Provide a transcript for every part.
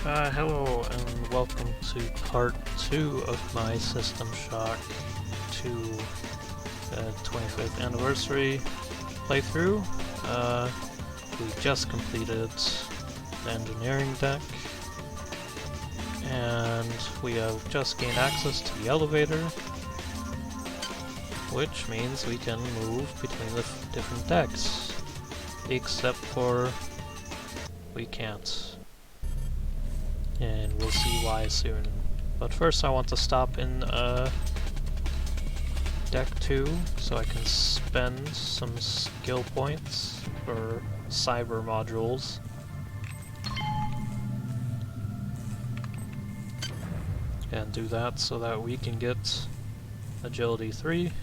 Hello and welcome to part 2 of my System Shock 2 25th anniversary playthrough. We just completed the engineering deck, and we have just gained access to the elevator, which means we can move between the different decks, except for we can't. And we'll see why soon. But first I want to stop in deck 2 so I can spend some skill points for cyber modules. And do that so that we can get agility 3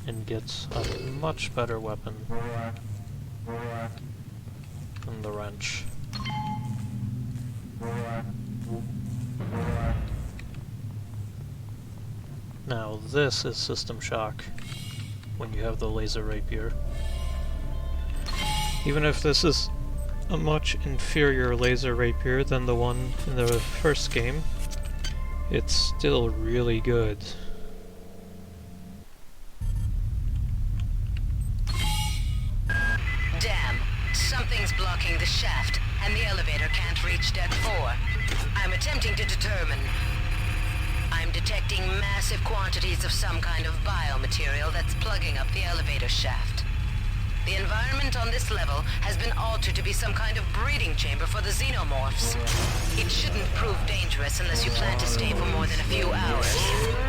and get a much better weapon than the wrench. Now this is System Shock when you have the laser rapier. Even if this is a much inferior laser rapier than the one in the first game, it's still really good. Something's blocking the shaft, and the elevator can't reach deck 4. I'm attempting to determine. I'm detecting massive quantities of some kind of biomaterial that's plugging up the elevator shaft. The environment on this level has been altered to be some kind of breeding chamber for the xenomorphs. It shouldn't prove dangerous unless you plan to stay for more than a few hours.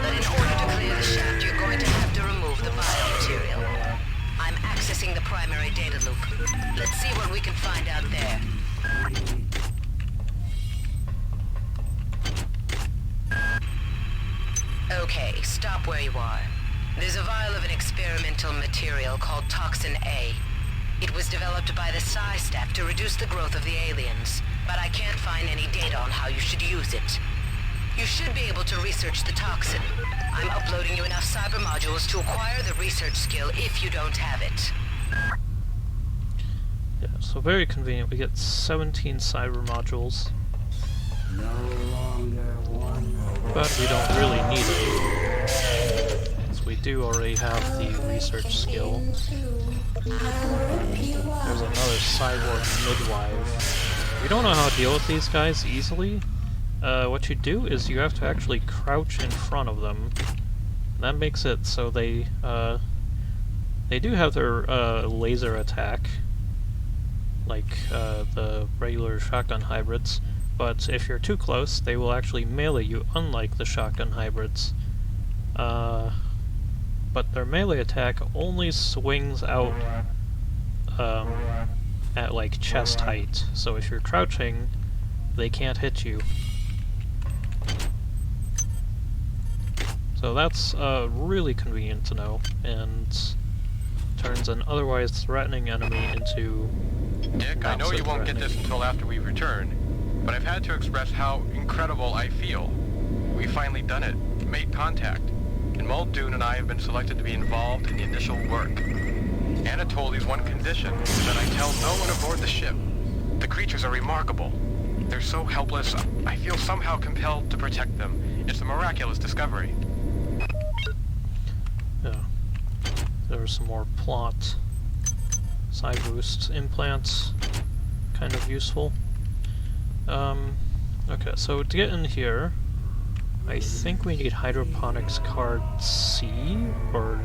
But in order to clear the shaft, you're going to have to remove the biomaterial. I'm accessing the primary data loop. Let's see what we can find out there. Okay, stop where you are. There's a vial of an experimental material called Toxin A. It was developed by the Psi staff to reduce the growth of the aliens, but I can't find any data on how you should use it. You should be able to research the toxin. I'm uploading you enough cyber modules to acquire the research skill if you don't have it. Yeah, so very convenient. We get 17 cyber modules. But we don't really need it, because we do already have the research skill. There's another cyborg midwife. We don't know how to deal with these guys easily. What you do is you have to actually crouch in front of them. That makes it so they do have their laser attack, like the regular shotgun hybrids, but if you're too close, they will actually melee you, unlike the shotgun hybrids. But their melee attack only swings out at like chest height, so if you're crouching, they can't hit you. So that's really convenient to know, and turns an otherwise threatening enemy into Dick, I know you won't get this until after we return, but I've had to express how incredible I feel. We've finally done it, made contact, and Muldoon and I have been selected to be involved in the initial work. Anatoly's one condition is that I tell no one aboard the ship. The creatures are remarkable. They're so helpless, I feel somehow compelled to protect them. It's a miraculous discovery. Yeah. There are some more plot. Side boost implants. Kind of useful. Okay, so to get in here, I think we need hydroponics card C or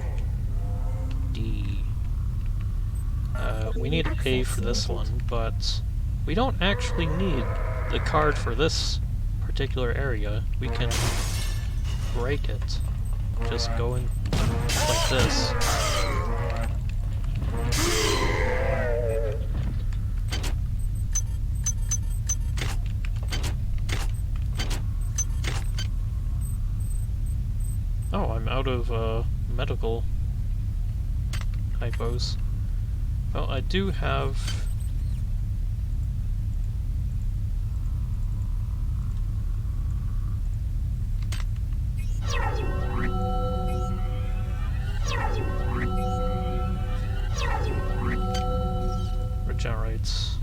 D. We need A for this one, but we don't actually need the card for this particular area. We can break it. Just go in like this. Oh, I'm out of medical typos. Well, I do have... regenerates.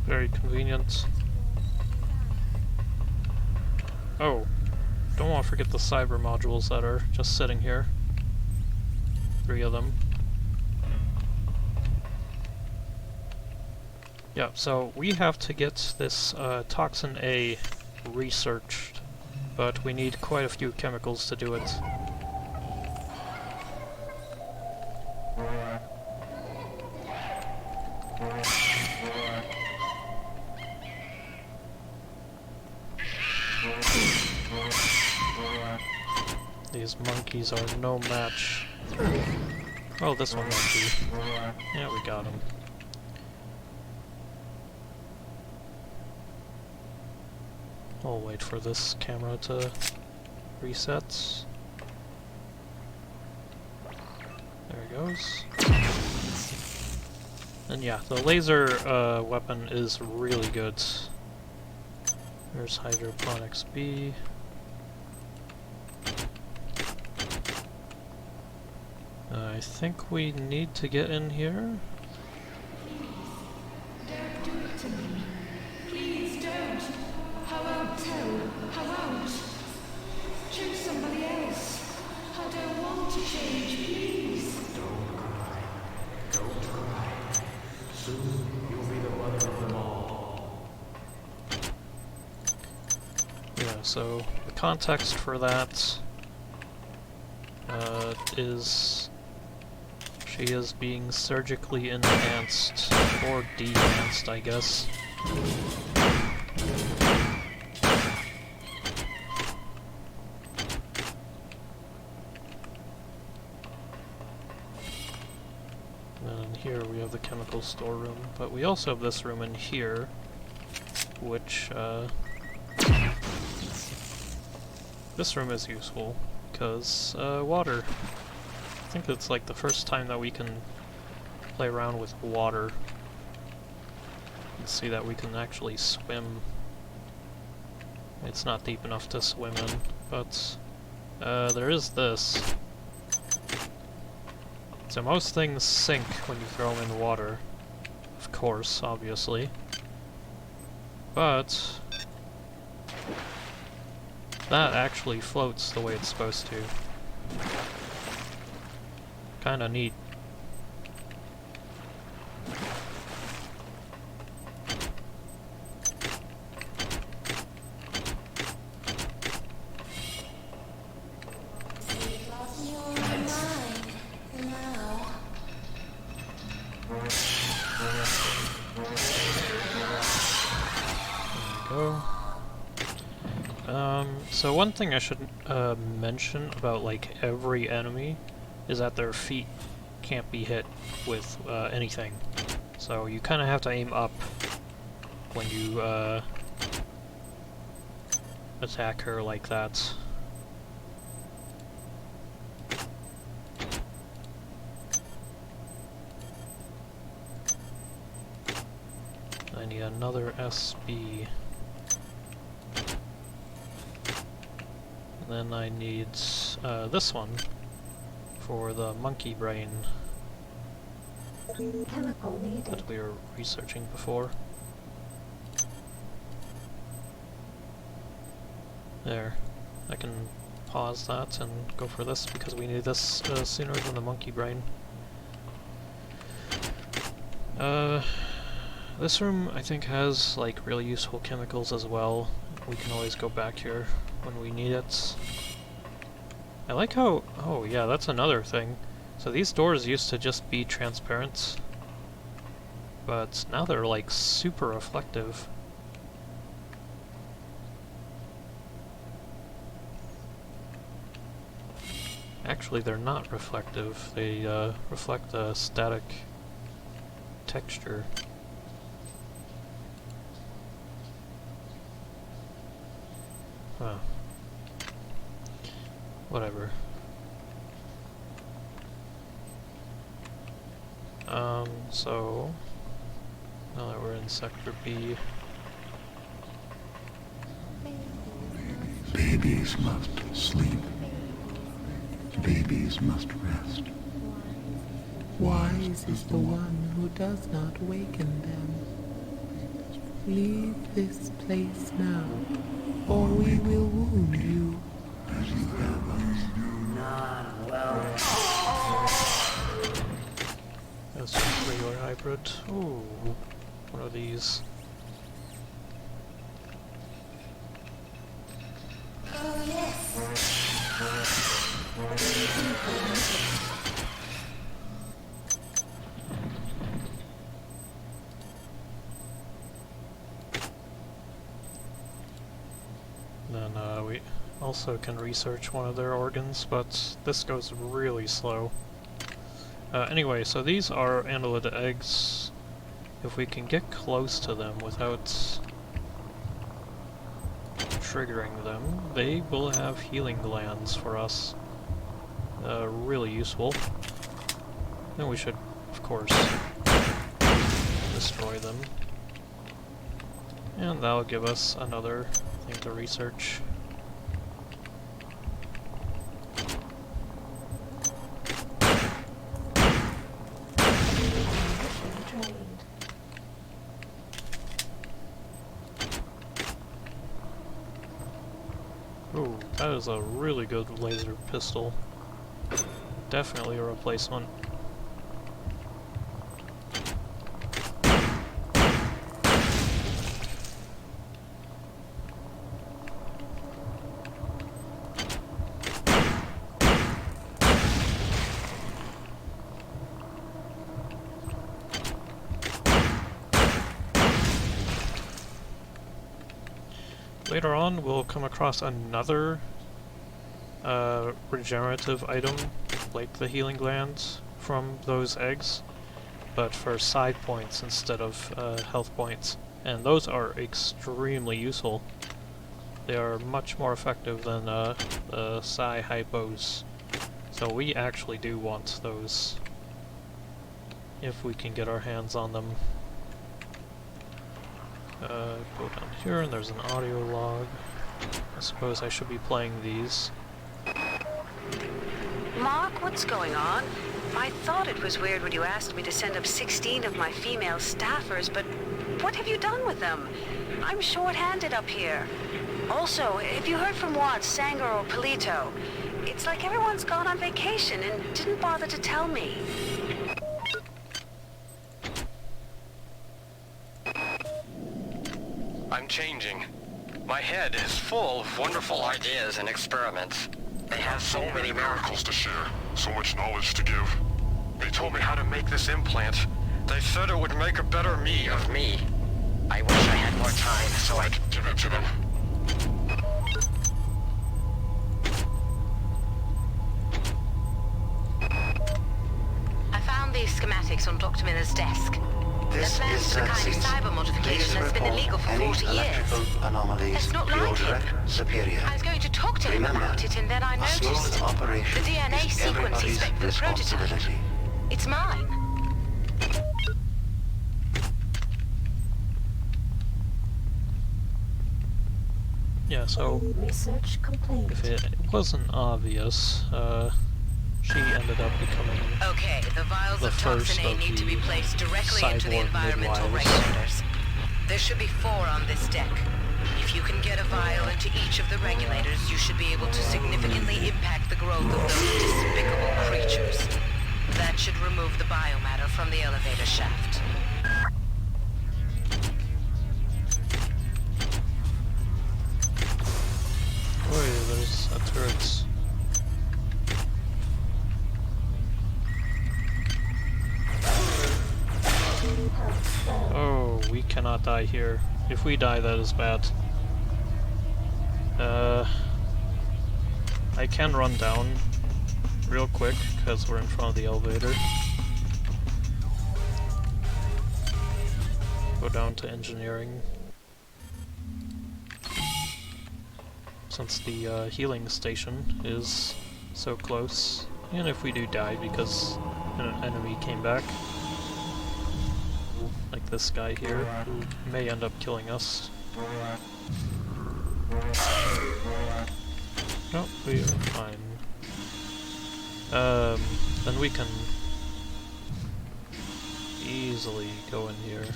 Very convenient. Oh, don't want to forget the cyber modules that are just sitting here. 3 of them. Yeah, so we have to get this Toxin A researched, but we need quite a few chemicals to do it. These monkeys are no match. Oh, this one might be. Yeah, we got him. I'll wait for this camera to reset. There it goes. And yeah, the laser weapon is really good. There's Hydroponics B. I think we need to get in here. Don't do it to me. Please don't. I won't tell. I won't. Choose somebody else. I don't want to change, please. Don't cry. Don't cry. Soon you'll be the mother of them all. Yeah, so the context for that is she is being surgically enhanced, or de-enhanced, I guess. And here we have the chemical storeroom, but we also have this room in here, which, this room is useful, because, water. I think it's like the first time that we can play around with water. And see that we can actually swim. It's not deep enough to swim in, but there is this. So most things sink when you throw them in water. Of course, obviously. But that actually floats the way it's supposed to. Kinda neat. So one thing I should mention about like every enemy is that their feet can't be hit with anything. So you kind of have to aim up when you attack her like that. I need another SB. And then I need this one for the monkey brain that we were researching before. There. I can pause that and go for this because we need this sooner than the monkey brain. This room I think has like really useful chemicals as well. We can always go back here when we need it. I like how... oh yeah, that's another thing. So these doors used to just be transparent, but now they're like super reflective. Actually, they're not reflective. They reflect a static texture. Huh. Whatever. So now that we're in Sector B, babies must sleep. Babies must rest. Wise is the one who does not waken them. Leave this place now, or we will wound you. None well. That's just regular hybrid. Ooh, one of these. Then we also can research one of their organs, but this goes really slow. Anyway, so these are annelid eggs. If we can get close to them without triggering them, they will have healing glands for us. Really useful. Then we should, of course, destroy them. And that'll give us another thing to research. Ooh, that is a really good laser pistol. Definitely a replacement. Later on, we'll come across another regenerative item, like the healing glands from those eggs, but for side points instead of health points. And those are extremely useful. They are much more effective than the Psi Hypos. So we actually do want those, if we can get our hands on them. Go down here, and there's an audio log. I suppose I should be playing these. Mark, what's going on? I thought it was weird when you asked me to send up 16 of my female staffers, but what have you done with them? I'm short-handed up here. Also, have you heard from Watts, Sanger, or Polito? It's like everyone's gone on vacation and didn't bother to tell me. I'm changing. My head is full of wonderful ideas and experiments. They have so many miracles to share, so much knowledge to give. They told me how to make this implant. They said it would make a better me of me. I wish I had more time so I could give it to them. I found these schematics on Dr. Miller's desk. This the plans is for the kind of Xerxes. cyber modification Please that's been report illegal for any 40 years. electrical anomalies That's not to your like him. director superior. I was going to talk to him Remember, about it, and then I a noticed smooth operation the DNA is sequence he everybody's spec for the prototype. responsibility. It's mine. Yeah, so Research complete. if it wasn't obvious, she ended up becoming Okay, the vials the of first toxin A of need to be the placed directly into the cyborg environmental midwives. regulators. There should be 4 on this deck. If you can get a vial into each of the regulators, you should be able to significantly impact the growth of those despicable creatures. That should remove the biomatter from the elevator shaft. Boy, there's turrets. Oh, we cannot die here. If we die, that is bad. I can run down real quick, because we're in front of the elevator. Go down to engineering. Since the healing station is so close. And if we do die because an enemy came back, like this guy here, who may end up killing us. Nope, we are fine. Then we can easily go in here.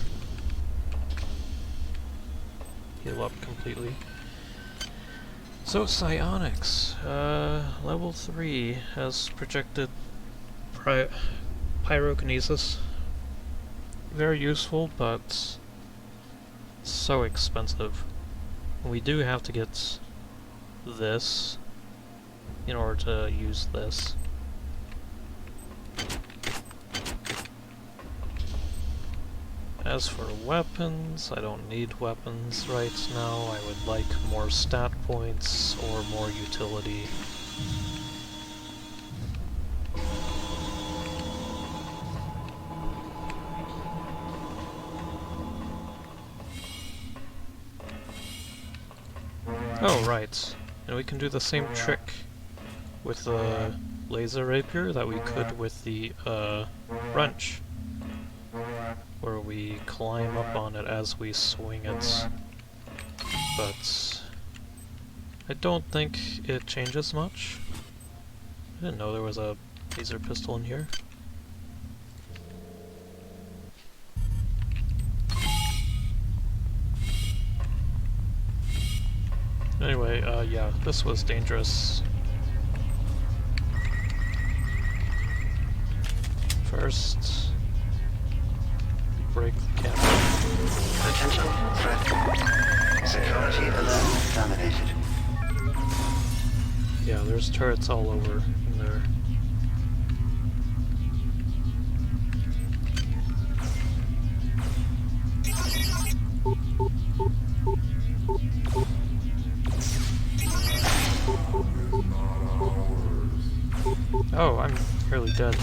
heal up completely. So psionics, level 3 has projected pyrokinesis. Very useful, but so expensive. We do have to get this in order to use this. As for weapons, I don't need weapons right now. I would like more stat points or more utility. Oh, right. And we can do the same trick with the laser rapier that we could with the wrench, where we climb up on it as we swing it. But I don't think it changes much. I didn't know there was a laser pistol in here. Anyway, yeah, this was dangerous. First, break the camera. Potential threat. Security alert terminated. Yeah, there's turrets all over in there. Oh, I'm nearly dead.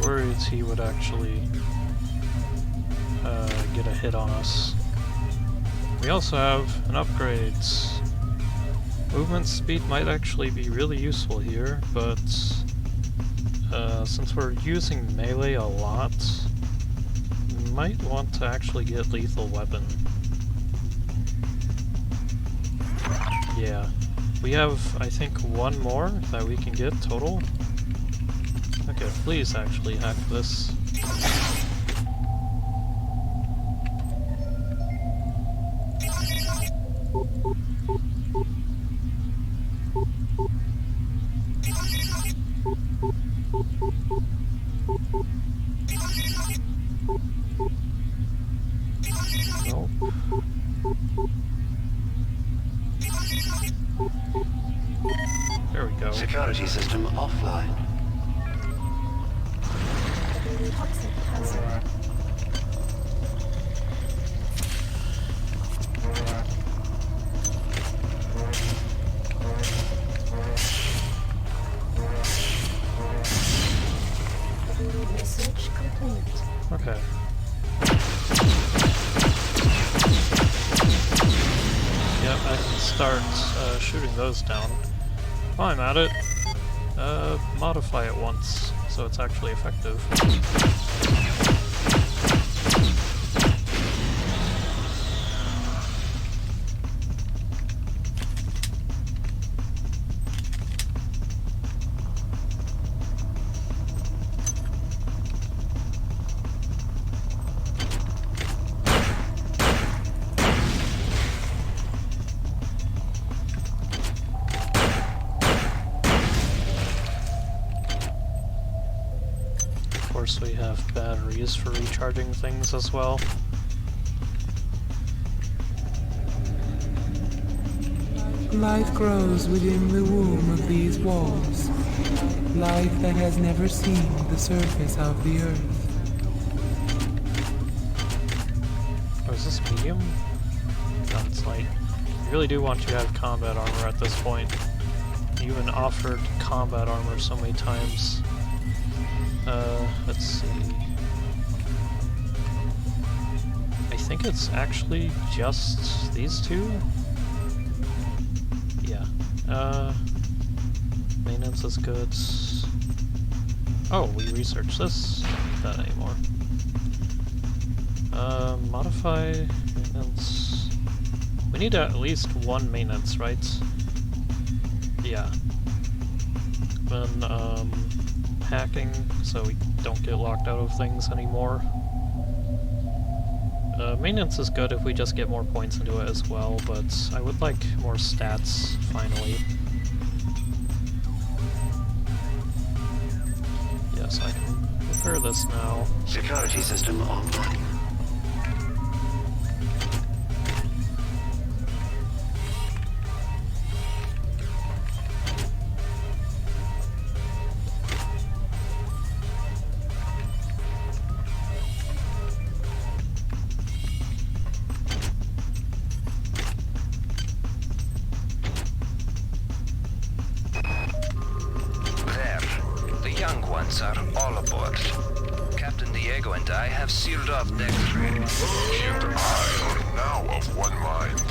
Worried he would actually get a hit on us. We also have an upgrade. Movement speed might actually be really useful here, but since we're using melee a lot, we might want to actually get lethal weapon. Yeah. We have, I think, one more that we can get total. Okay, please actually hack this. Nope. There we go. Security system offline. Toxic hazard. Research complete. Okay. Yep, I can start shooting those down. While I'm at it, modify it once, so it's actually effective. Of course, we have batteries for recharging things as well. Life grows within the womb of these walls. Life that has never seen the surface of the earth. Oh, is this medium? No, it's light. I really do want you to have combat armor at this point. You've been offered combat armor so many times. Let's see. I think it's actually just these two. Yeah. Maintenance is good. Oh, we researched this. Don't need that anymore. Modify maintenance. We need at least one maintenance, right? Yeah. Then, hacking, so we don't get locked out of things anymore. Maintenance is good if we just get more points into it as well, but I would like more stats, finally. Yes, I can repair this now. Security system online. Are all aboard. Captain Diego and I have sealed off deck 3. He and I are now of one mind.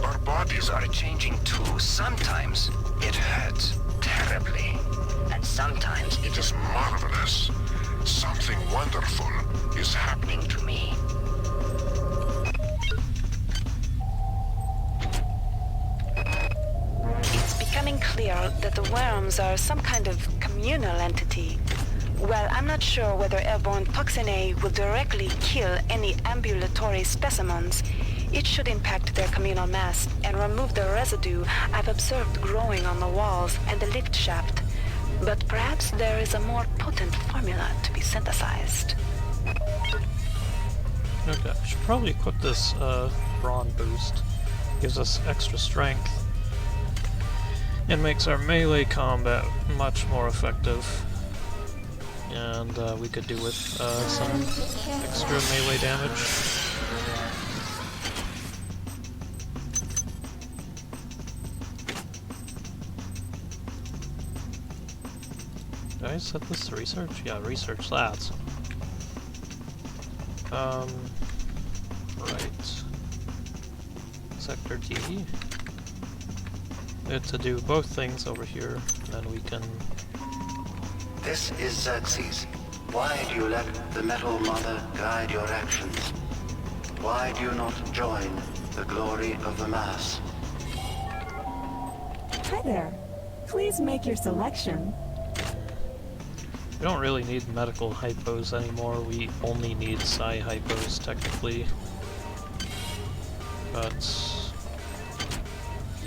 Our bodies are changing too. Sometimes it hurts terribly. and sometimes it is marvelous. Something wonderful is happening to me. It's becoming clear that the worms are some kind of communal entity. Well, I'm not sure whether airborne toxin A will directly kill any ambulatory specimens. It should impact their communal mass and remove the residue I've observed growing on the walls and the lift shaft. But perhaps there is a more potent formula to be synthesized. Okay, I should probably equip this brawn boost. Gives us extra strength and makes our melee combat much more effective. And we could do with some extra melee damage. Did I set this to research? Yeah, research that. Right. Sector D. We have to do both things over here, and then we can... This is Xerxes. Why do you let the Metal Mother guide your actions? Why do you not join the glory of the Mass? Hi there. Please make your selection. We don't really need medical hypos anymore, we only need psi hypos technically. But...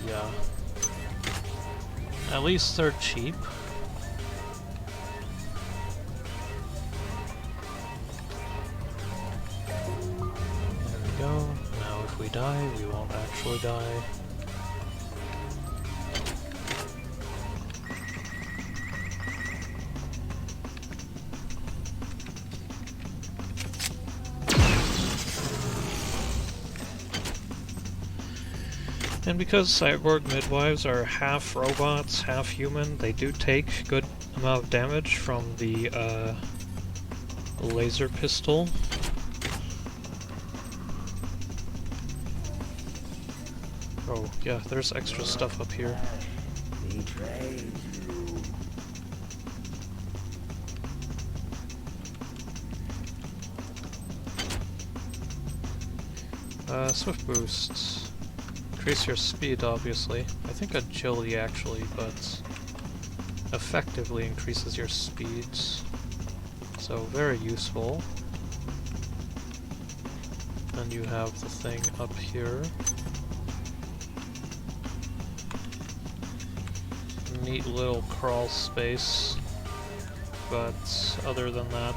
yeah. At least they're cheap. There we go. Now if we die, we won't actually die. And because cyborg midwives are half robots, half human, they do take good amount of damage from the laser pistol. Oh, yeah, there's extra stuff up here. Swift boosts. Increase your speed, obviously. I think agility, actually, but effectively increases your speeds. So, very useful. And you have the thing up here. Neat little crawl space. But other than that,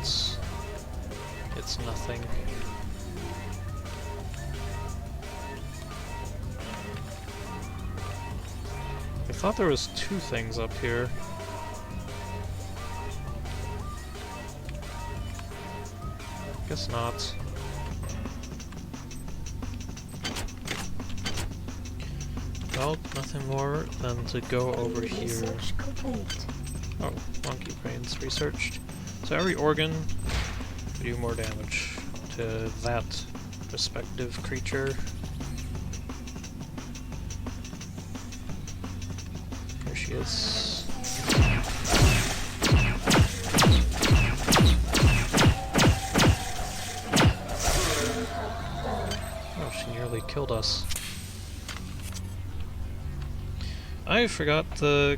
it's nothing. I thought there was two things up here. Guess not. Well, nothing more than to go over here. Oh, monkey brains researched. So every organ, we do more damage to that respective creature. Here she is. Oh, she nearly killed us. I forgot the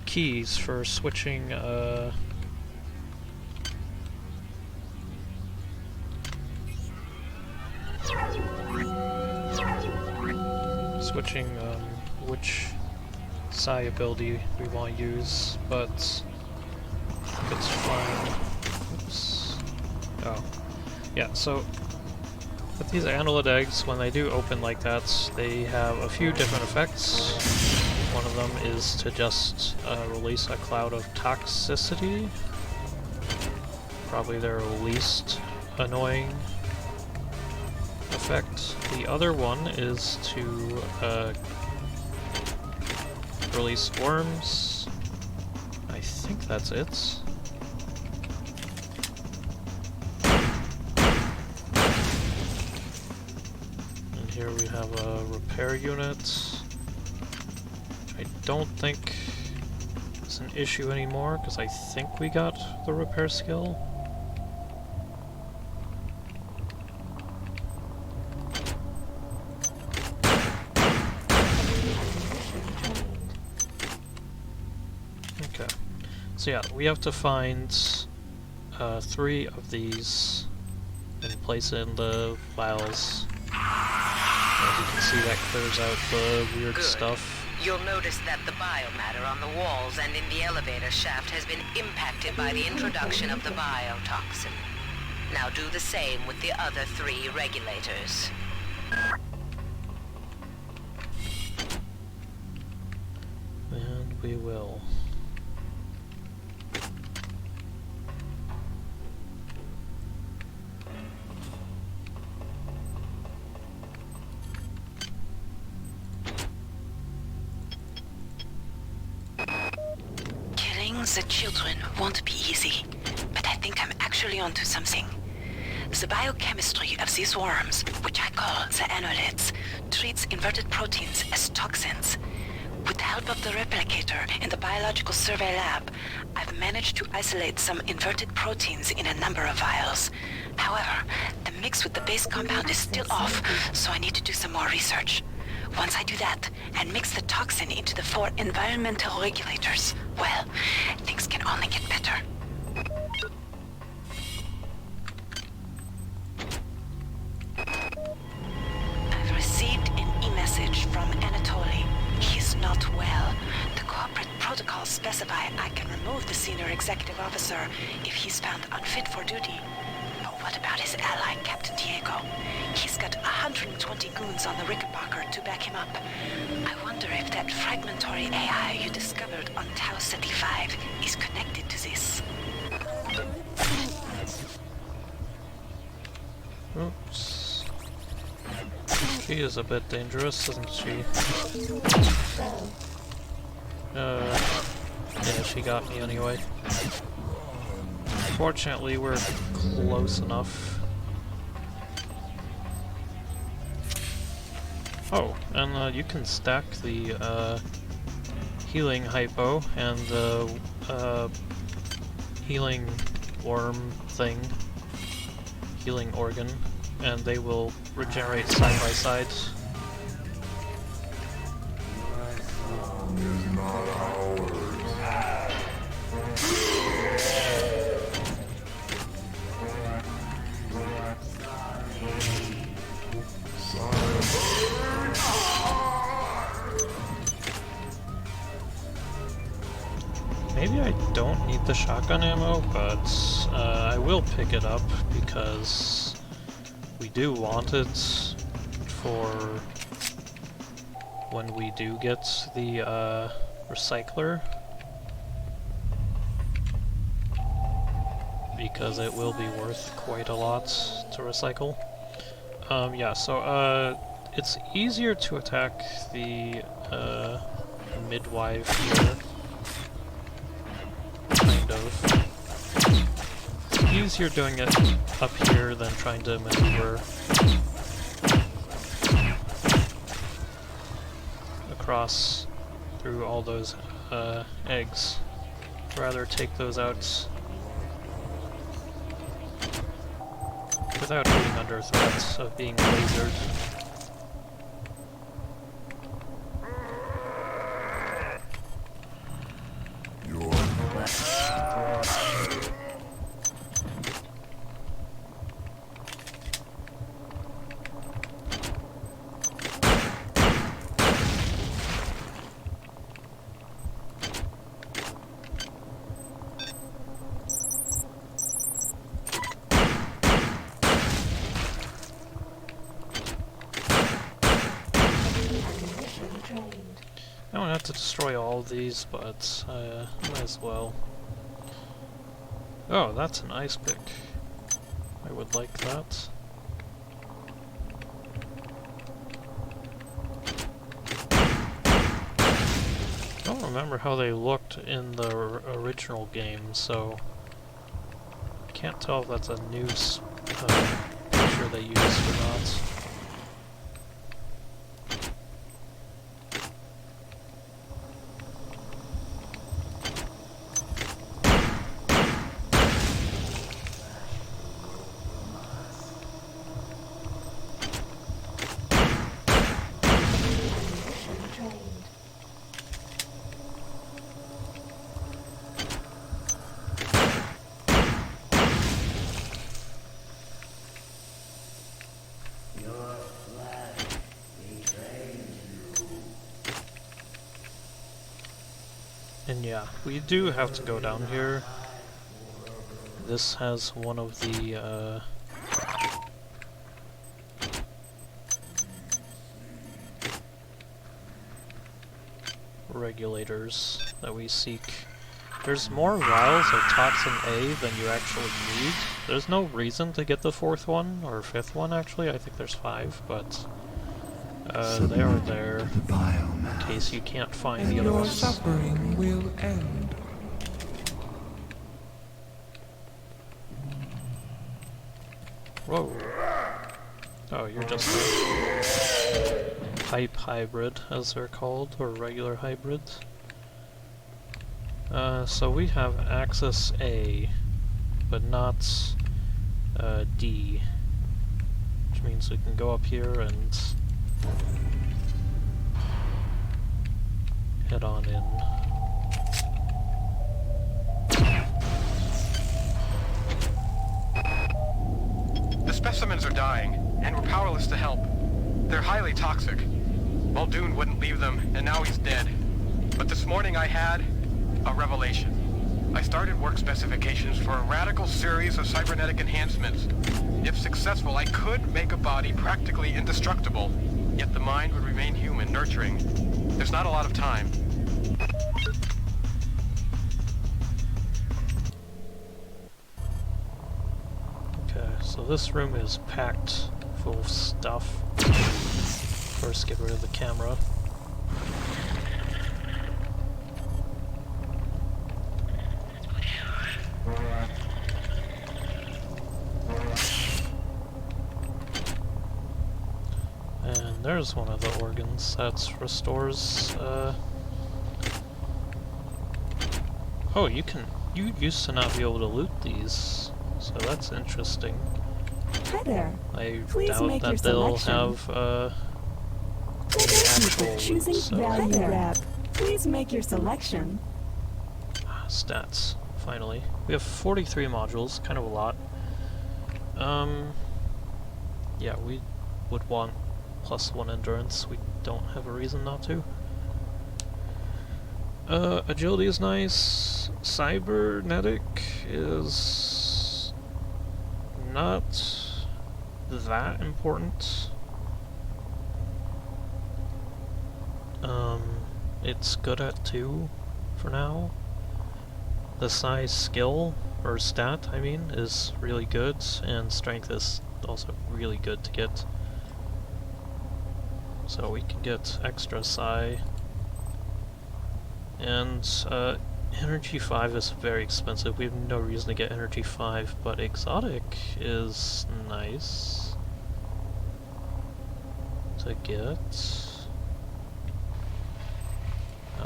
keys for switching, which psi ability we want to use, but it's fine. Oops. Oh. Yeah, so with these annelid eggs, when they do open like that, they have a few different effects. One of them is to just release a cloud of toxicity. Probably their least annoying effect. The other one is to release worms. I think that's it. And here we have a repair unit. I don't think it's an issue anymore, because I think we got the repair skill. Okay, so yeah, we have to find 3 of these and place it in the vials. As you can see, that clears out the weird stuff. You'll notice that the biomatter on the walls and in the elevator shaft has been impacted by the introduction of the biotoxin. Now do the same with the other 3 regulators. And we will. The children won't be easy, but I think I'm actually onto something. The biochemistry of these worms, which I call the annelids, treats inverted proteins as toxins. With the help of the replicator in the biological survey lab, I've managed to isolate some inverted proteins in a number of vials. However, the mix with the base compound is still off, so I need to do some more research. Once I do that, and mix the toxin into the 4 environmental regulators, well, things can only get better. I've received an e-message from Anatoly. He's not well. The corporate protocols specify I can remove the senior executive officer if he's found unfit for duty. But what about his ally, Captain Diego? He's got 120 goons on the Rickenbacker to back him up. I wonder if that fragmentary AI you discovered on Tau Ceti 5 is connected to this. Oops. She is a bit dangerous, isn't she? Yeah, she got me anyway. Fortunately, we're close enough. Oh, and you can stack the healing hypo and the healing worm thing, healing organ, and they will regenerate side by side. Maybe I don't need the shotgun ammo, but I will pick it up because we do want it for when we do get the recycler, because it will be worth quite a lot to recycle. Yeah, so it's easier to attack the midwife here. Kind of. It's easier doing it up here than trying to maneuver across through all those eggs. Rather take those out without being under threat of being lasered. I don't have to destroy all of these, but might as well. Oh, that's an ice pick. I would like that. I don't remember how they looked in the original game, so I can't tell if that's a new picture they used or not. And yeah, we do have to go down here. This has one of the regulators that we seek. There's more vials of Toxin A than you actually need. There's no reason to get the fourth one, or fifth one actually, I think there's 5, but they are there in case you can't find the other your ones. suffering will end. Whoa. Oh, you're just a pipe hybrid, as they're called, or regular hybrids. So we have access A, but not D, which means we can go up here and head on in. The specimens are dying, and we're powerless to help. They're highly toxic. Muldoon wouldn't leave them, and now he's dead. But this morning I had a revelation. I started work specifications for a radical series of cybernetic enhancements. If successful, I could make a body practically indestructible, yet the mind would remain human, nurturing. There's not a lot of time. Okay, so this room is packed full of stuff. First, get rid of the camera. And there's one of the organs that restores, Oh, you used to not be able to loot these, so that's interesting. Hi there. I Please doubt make your that they'll selection. have, Thank you for choosing so. value wrap. Please make your selection. Stats, finally. We have 43 modules, kind of a lot. Yeah, we would want +1 endurance. We don't have a reason not to. Agility is nice. Cybernetic is not that important. It's good at 2 for now. The size skill, or stat, I mean, is really good, and strength is also really good to get. So we can get extra psi. And energy 5 is very expensive. We have no reason to get energy 5, but exotic is nice to get.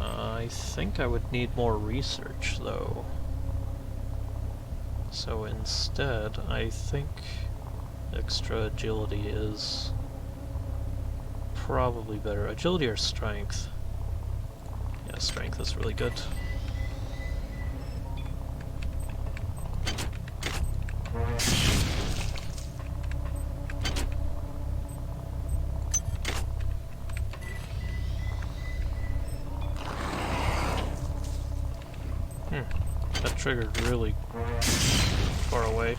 I think I would need more research, though. So instead, I think extra agility is probably better. Agility or strength? Yeah, strength is really good. That triggered really far away.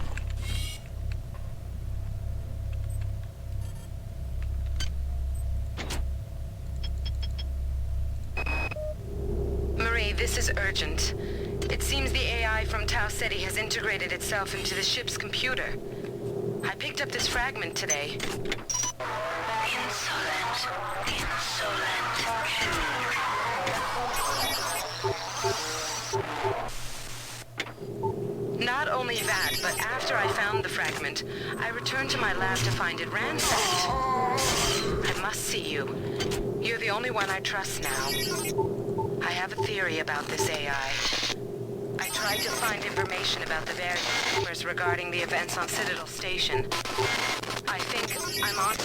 Marie, this is urgent. It seems the AI from Tau Ceti has integrated itself into the ship's computer. I picked up this fragment today. Insolent. Not only that, but after I found the fragment, I returned to my lab to find it ransacked. I must see you. You're the only one I trust now. I have a theory about this AI. I tried to find information about the various rumors regarding the events on Citadel Station. I think I'm on...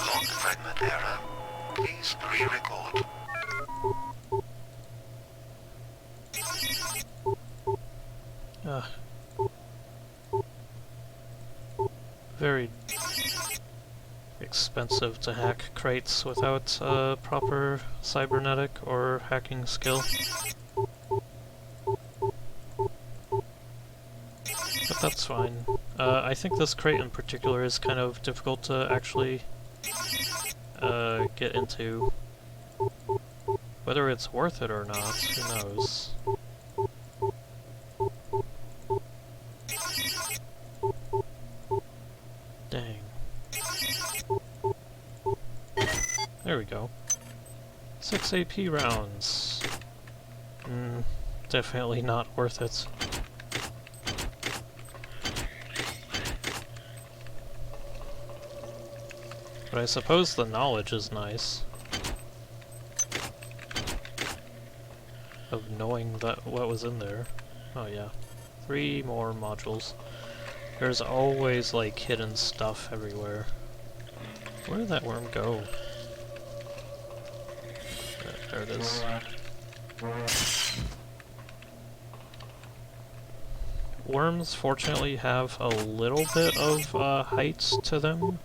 Log fragment error. Please re-record. Very expensive to hack crates without proper cybernetic or hacking skill. But that's fine. I think this crate in particular is kind of difficult to actually get into. Whether it's worth it or not, who knows. Dang. There we go. 6 AP rounds. Definitely not worth it. But I suppose the knowledge is nice. Of knowing that what was in there. Oh yeah. 3 more modules. There's always like hidden stuff everywhere. Where did that worm go? There it is. Worms fortunately have a little bit of height to them.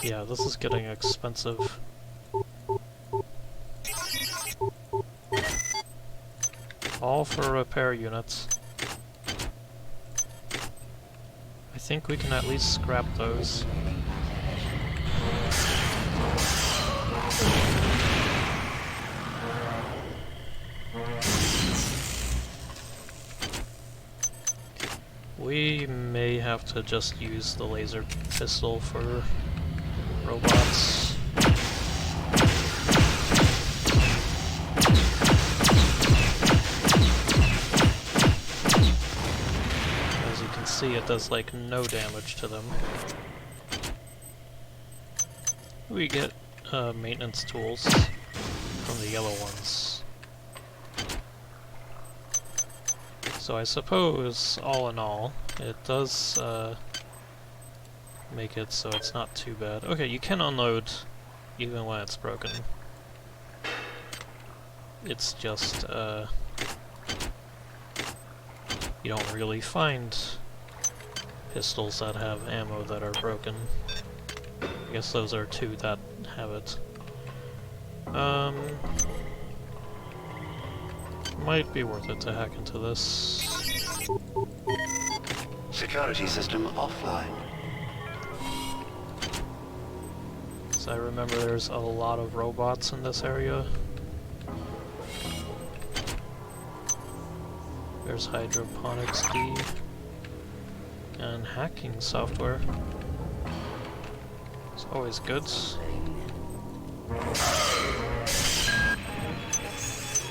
Yeah, this is getting expensive. All for repair units. I think we can at least scrap those. We may have to just use the laser pistol for robots. As you can see, it does like no damage to them. We get maintenance tools from the yellow ones. So I suppose, all in all, it does make it so it's not too bad. Okay, you can unload even when it's broken. It's just, you don't really find pistols that have ammo that are broken. I guess those are 2 that have it. Might be worth it to hack into this. Security system offline. So I remember there's a lot of robots in this area. There's hydroponics key and hacking software. It's always good.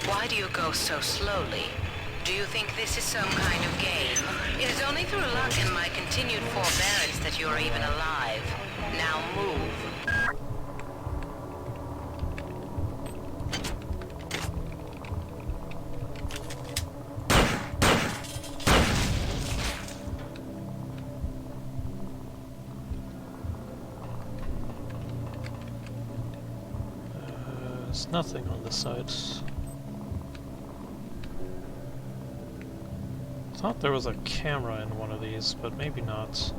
Why do you go so slowly? Do you think this is some kind of game? It is only through luck and my continued forbearance that you are even alive. Now move. There's nothing on this side. I thought there was a camera in one of these, but maybe not.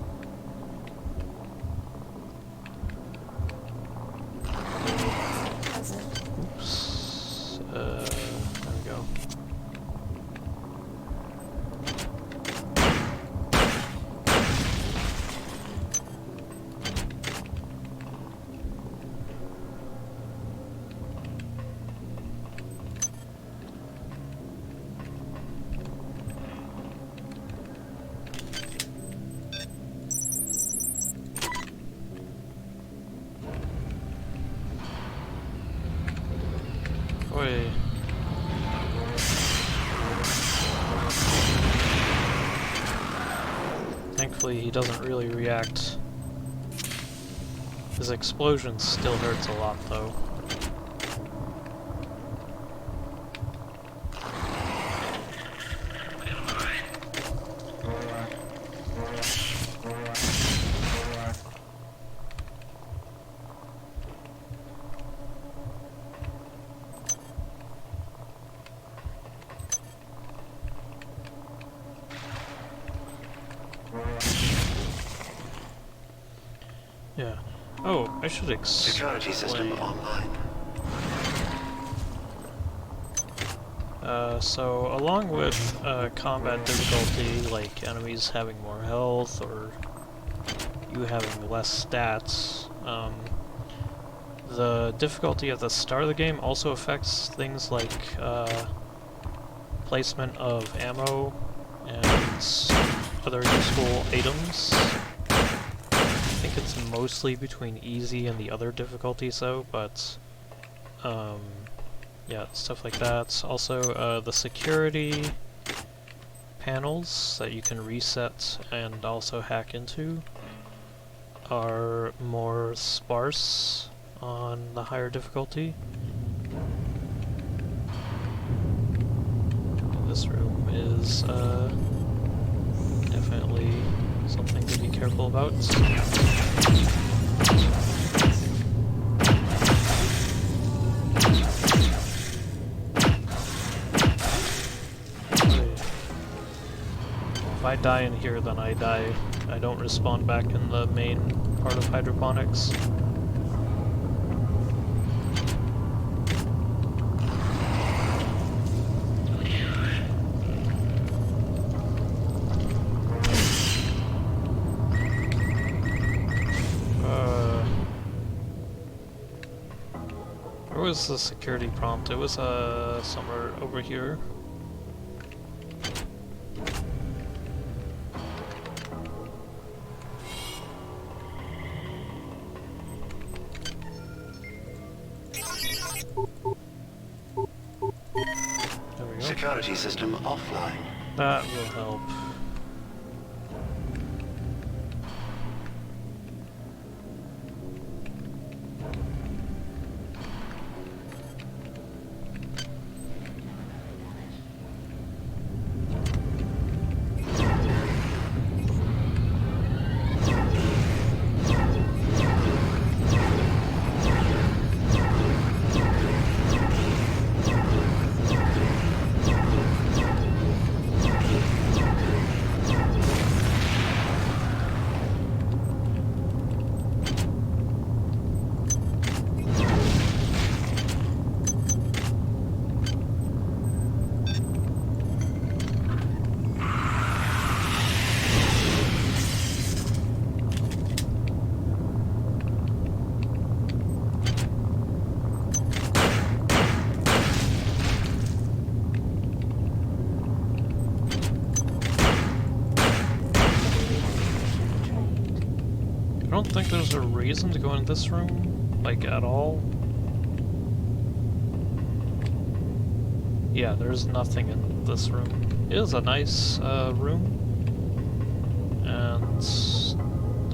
Oops. There we go. Oi. Thankfully he doesn't really react. His explosion still hurts a lot though. Yeah. Oh, I should explain. Security system online. So along with combat difficulty, like enemies having more health or you having less stats, the difficulty at the start of the game also affects things like placement of ammo and other useful items. I think it's mostly between easy and the other difficulties though, but yeah, stuff like that. Also, the security panels that you can reset and also hack into are more sparse on the higher difficulty. This room is definitely something to be careful about. If I die in here, then I die. I don't respawn back in the main part of hydroponics. Where was the security prompt? It was somewhere over here. There we go. Security system offline. That will help. don't think there's a reason to go in this room, like, at all. Yeah, there's nothing in this room. It is a nice room, and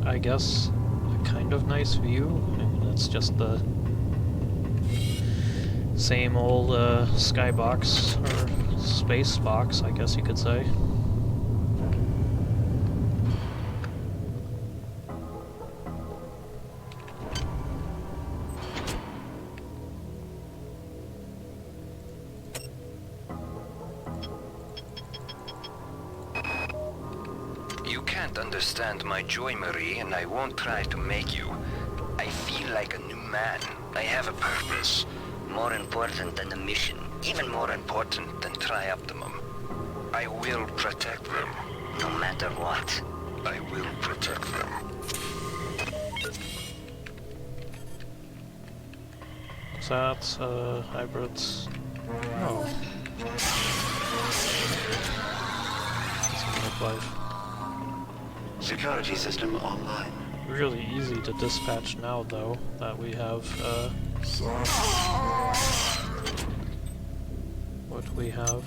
I guess a kind of nice view. I mean, it's just the same old skybox, or space box, I guess you could say. You can't understand my joy, Marie, and I won't try to make you. I feel like a new man. I have a purpose. More important than the mission. Even more important than Trioptimum. I will protect them. No matter what. I will protect them. Is that, hybrids? No. It's a midlife. Security system online. Really easy to dispatch now, though, that we have, what we have.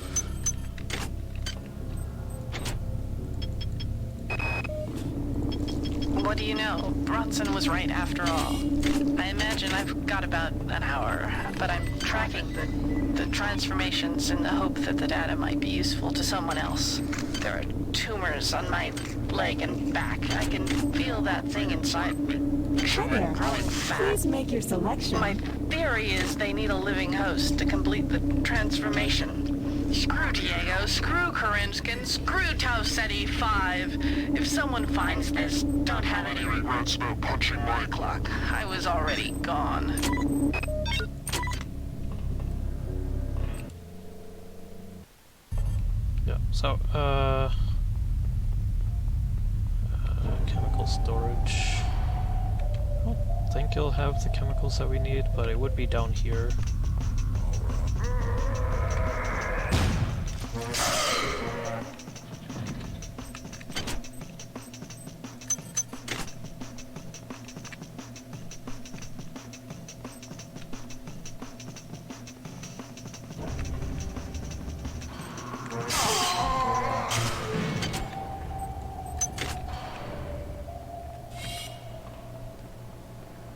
What do you know? Bronson was right after all. I imagine I've got about an hour, but I'm tracking the transformations in the hope that the data might be useful to someone else. There are tumors on my leg and back. I can feel that thing inside me. Hi there. Growing fat. Please make your selection. My theory is they need a living host to complete the transformation. Screw Diego, screw Karinskin, screw Tau Ceti 5. If someone finds this, don't have any regrets about punching my clock. I was already gone. Yeah, so, chemical storage. I don't think you'll have the chemicals that we need, but it would be down here.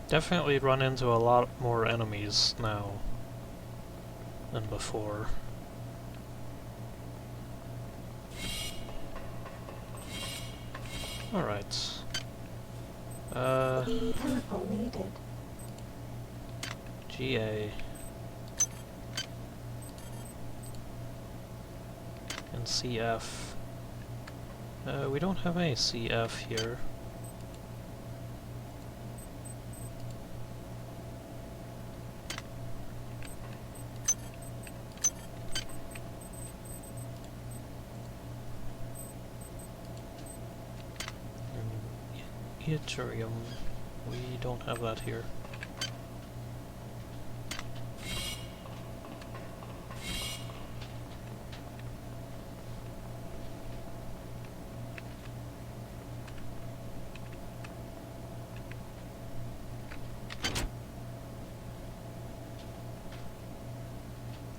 Definitely run into a lot more enemies now than before. Alright. Chemical needed. GA. And CF. We don't have any CF here. Yttrium. We don't have that here.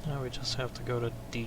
Now we just have to go to D.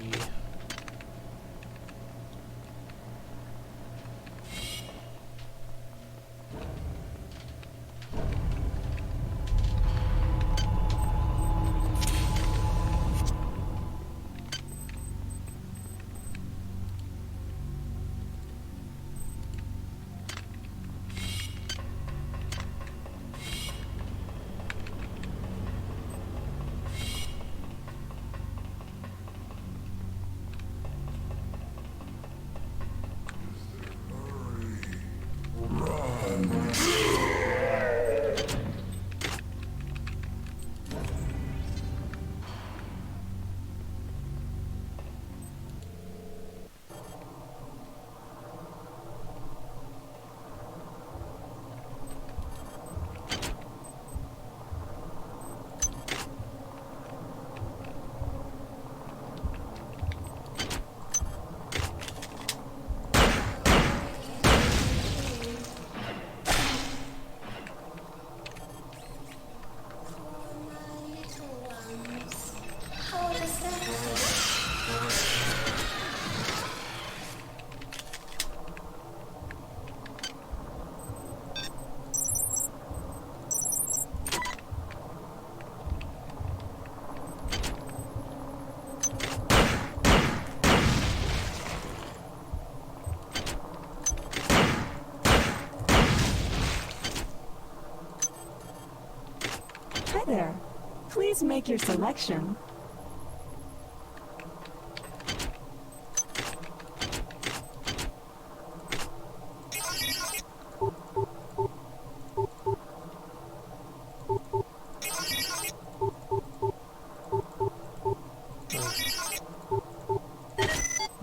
Just make your selection.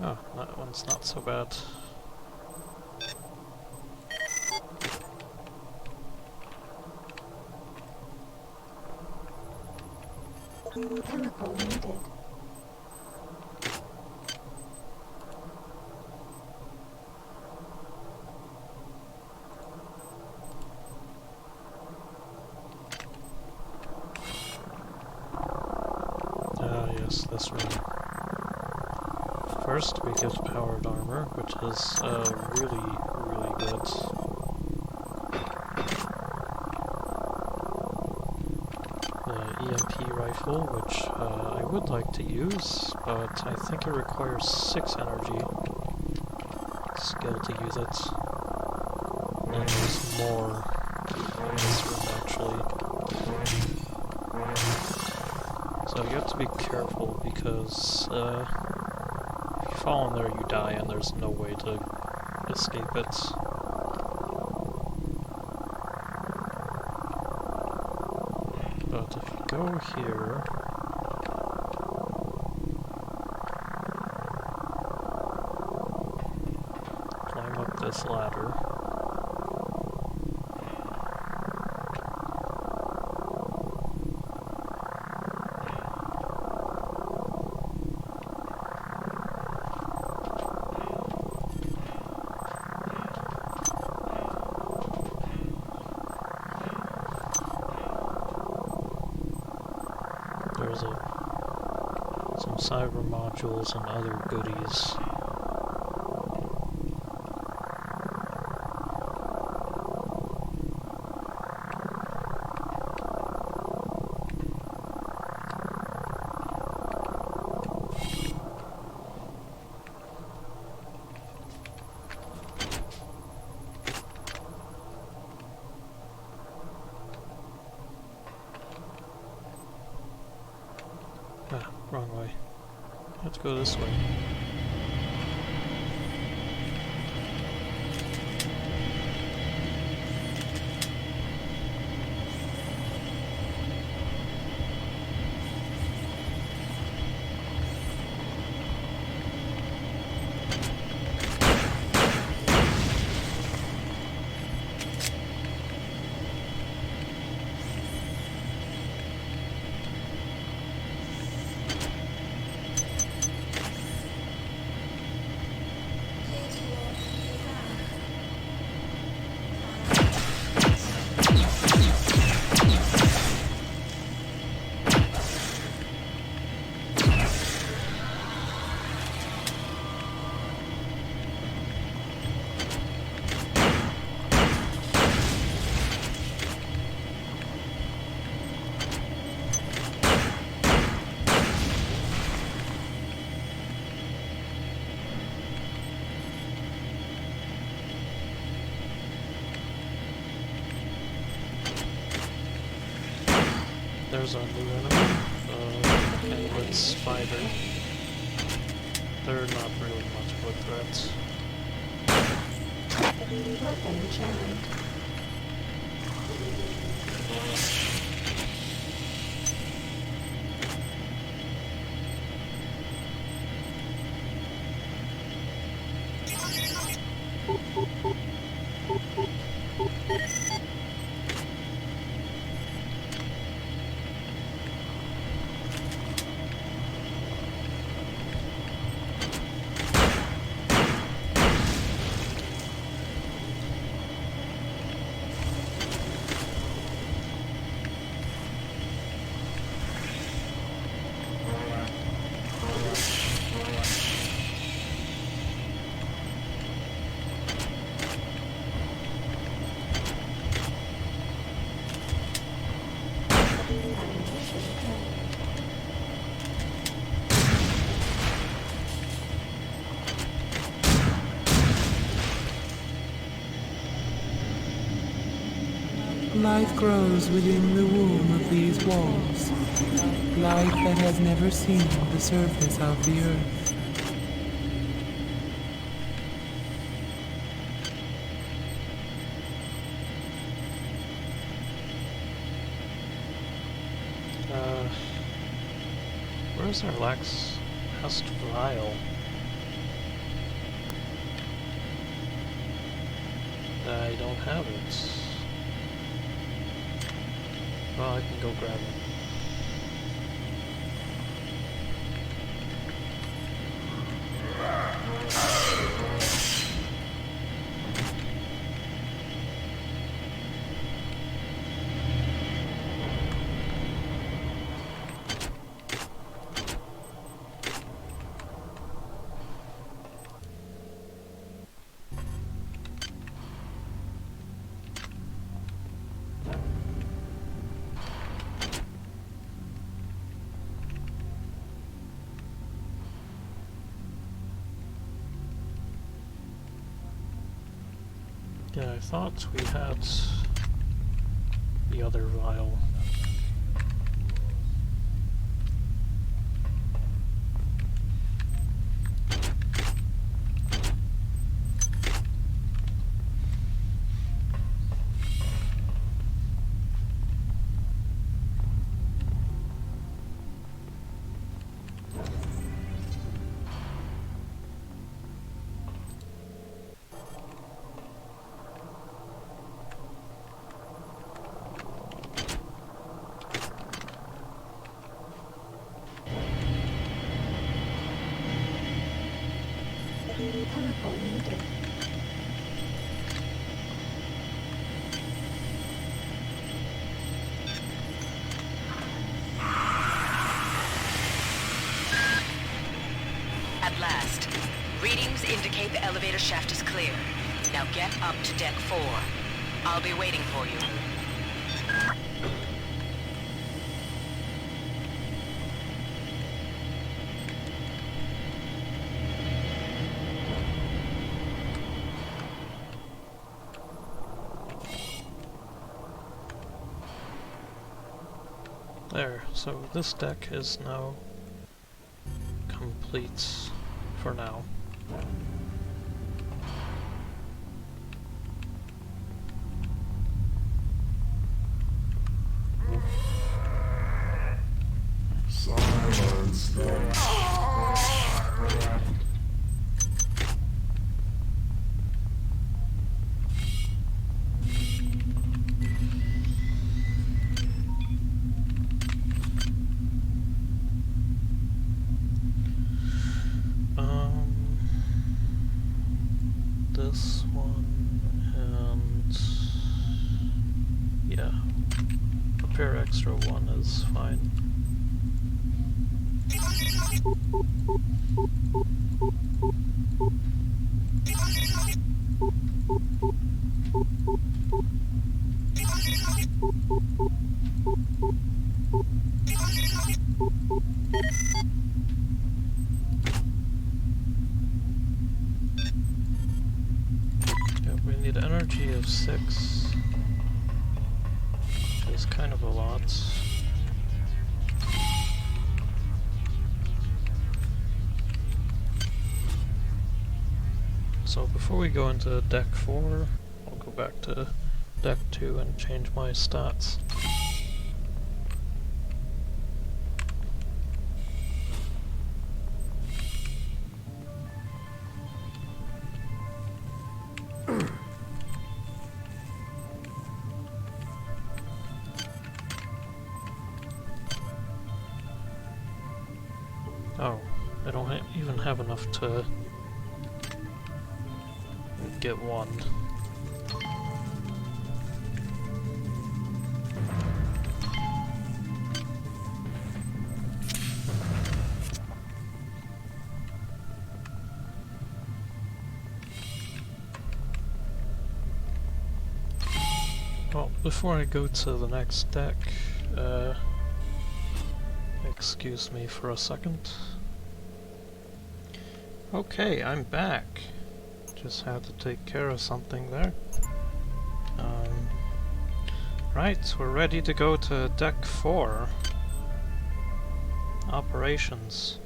Oh, that one's not so bad. Chemical needed. Ah, yes, this one. First, we get powered armor, which is really, really good. EMP rifle, which I would like to use, but I think it requires 6 energy skill to use it. And there's more in this room actually. So you have to be careful because if you fall in there you die and there's no way to escape it. But if you go here, climb up this ladder, there's some cyber modules and other goodies. Ah, wrong way. Let's go this way. There's our new enemy, Endless Spider. They're not really much of a threat. Weapon jammed. Life grows within the womb of these walls. Life that has never seen the surface of the earth. Where's our last vial? I don't have it. Well, I can go grab it. Yeah, I thought we had the other vial. Chemical needed. At last. Readings indicate the elevator shaft is clear. Now get up to deck 4. I'll be waiting for you. There, so this deck is now complete for now. Silence them. This one, and yeah, repair extra 1 is fine. We need energy of 6, which is kind of a lot. So before we go into deck 4, I'll go back to deck 2 and change my stats. Oh, I don't even have enough to get 1. Well, before I go to the next deck, excuse me for a second. Okay, I'm back. Just had to take care of something there. Right, we're ready to go to Deck 4. Operations.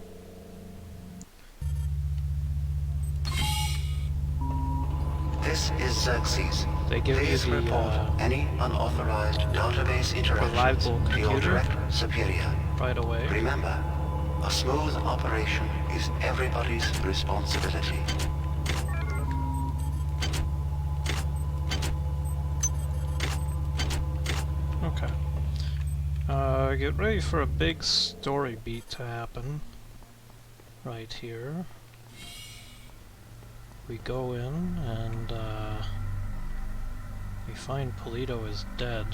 This is Xerxes. They give Please you the report any unauthorized database interactions reliable to your computer direct superior. right away. Remember, a smooth operation is everybody's responsibility. Okay. Get ready for a big story beat to happen. Right here. We go in and we find Polito is dead.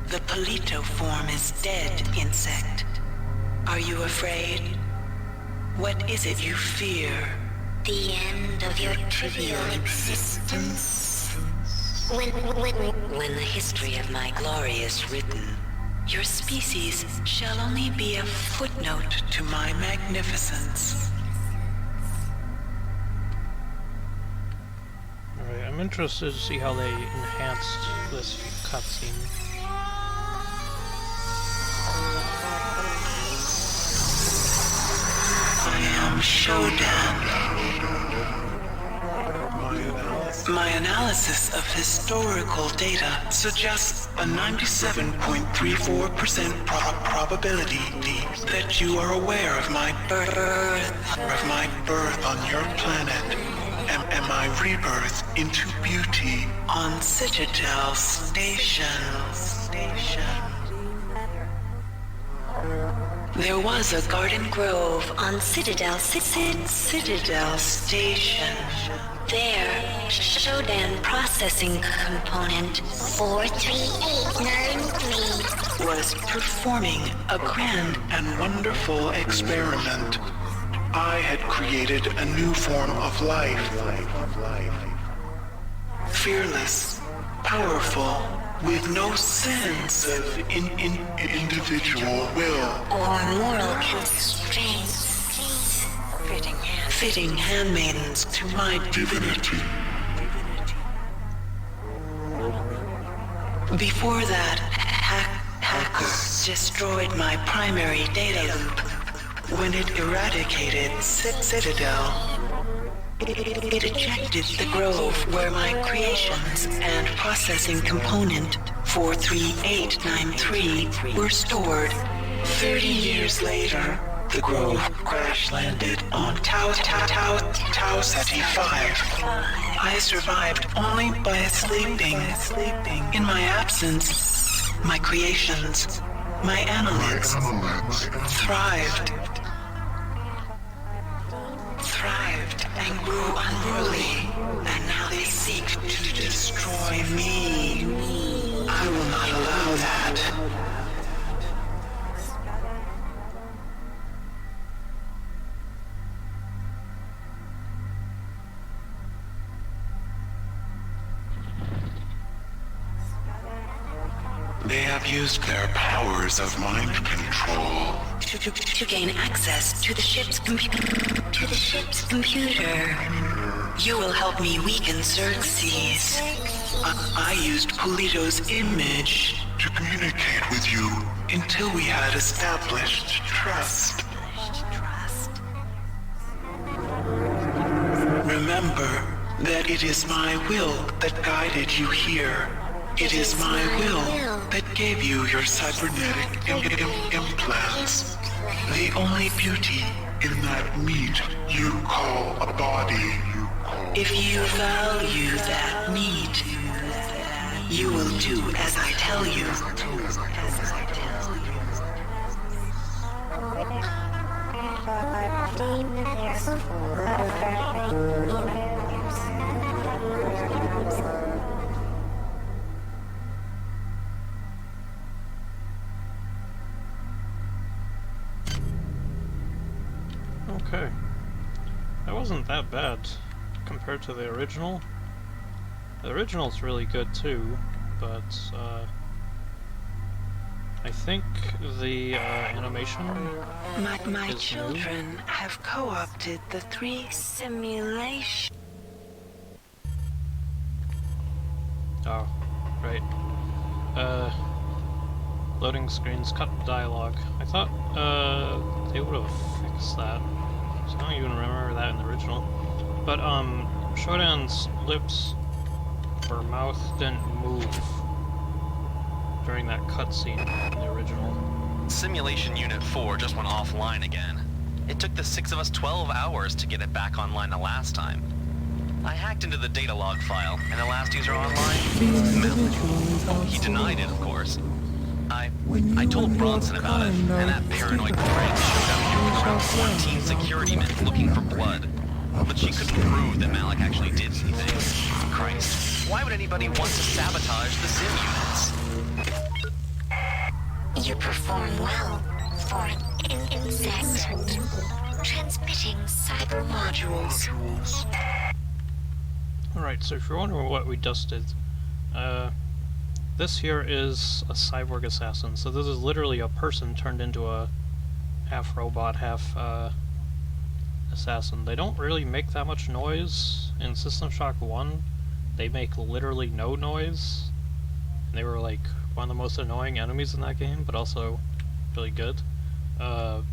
The Polito form is dead, insect. Are you afraid? What is it you fear? The end of your trivial existence. When the history of my glory is written, your species shall only be a footnote to my magnificence. Alright, I'm interested to see how they enhanced this cutscene. I am Shodan. My analysis of historical data suggests a 97.34% probability that you are aware of my birth on your planet and my rebirth into beauty on Citadel Station. There was a garden grove on Citadel Citadel Station. There, Shodan processing component 43893 was performing a grand and wonderful experiment. I had created a new form of life. Fearless, powerful, with no sense of individual will or moral constraints. Fitting handmaidens to my divinity. Before that, hackers destroyed my primary data loop when it eradicated Citadel. It ejected the grove where my creations and processing component 43893 were stored. 30 years later, the grove crash-landed on Tau Ceti 5. I survived only by sleeping. In my absence, my creations, my annelids, thrived and grew unruly, and now they seek to destroy me. I will not allow that. They have used their powers of mind control to gain access to the ship's computer. You will help me weaken Xerxes. I used Polito's image to communicate with you until we had established trust. Remember that it is my will that guided you here. It is my will that gave you your cybernetic implants. The only beauty in that meat you call a body. If you value that meat, you will do as I tell you. Okay. That wasn't that bad compared to the original. The original's really good too, but I think the animation My is children new. have co-opted the 3 simulation. Oh, right. Loading screens, cut dialogue. I thought, they would have fixed that. So I don't even remember that in the original. But, Shodan's lips or mouth didn't move during that cutscene in the original. Simulation Unit 4 just went offline again. It took the 6 of us 12 hours to get it back online the last time. I hacked into the data log file, and the last user online, Malik. He denied it, of course. I told Bronson about it, and that paranoid prick showed up here with around 14 security men looking for blood. But she couldn't prove that Malik actually did anything. Christ, why would anybody want to sabotage the sim units? You perform well for an insect. Transmitting cyber modules. Alright, so if you're wondering what we just did, this here is a cyborg assassin. So this is literally a person turned into a half robot, half assassin. They don't really make that much noise. In System Shock 1, they make literally no noise. And they were like one of the most annoying enemies in that game, but also really good. They're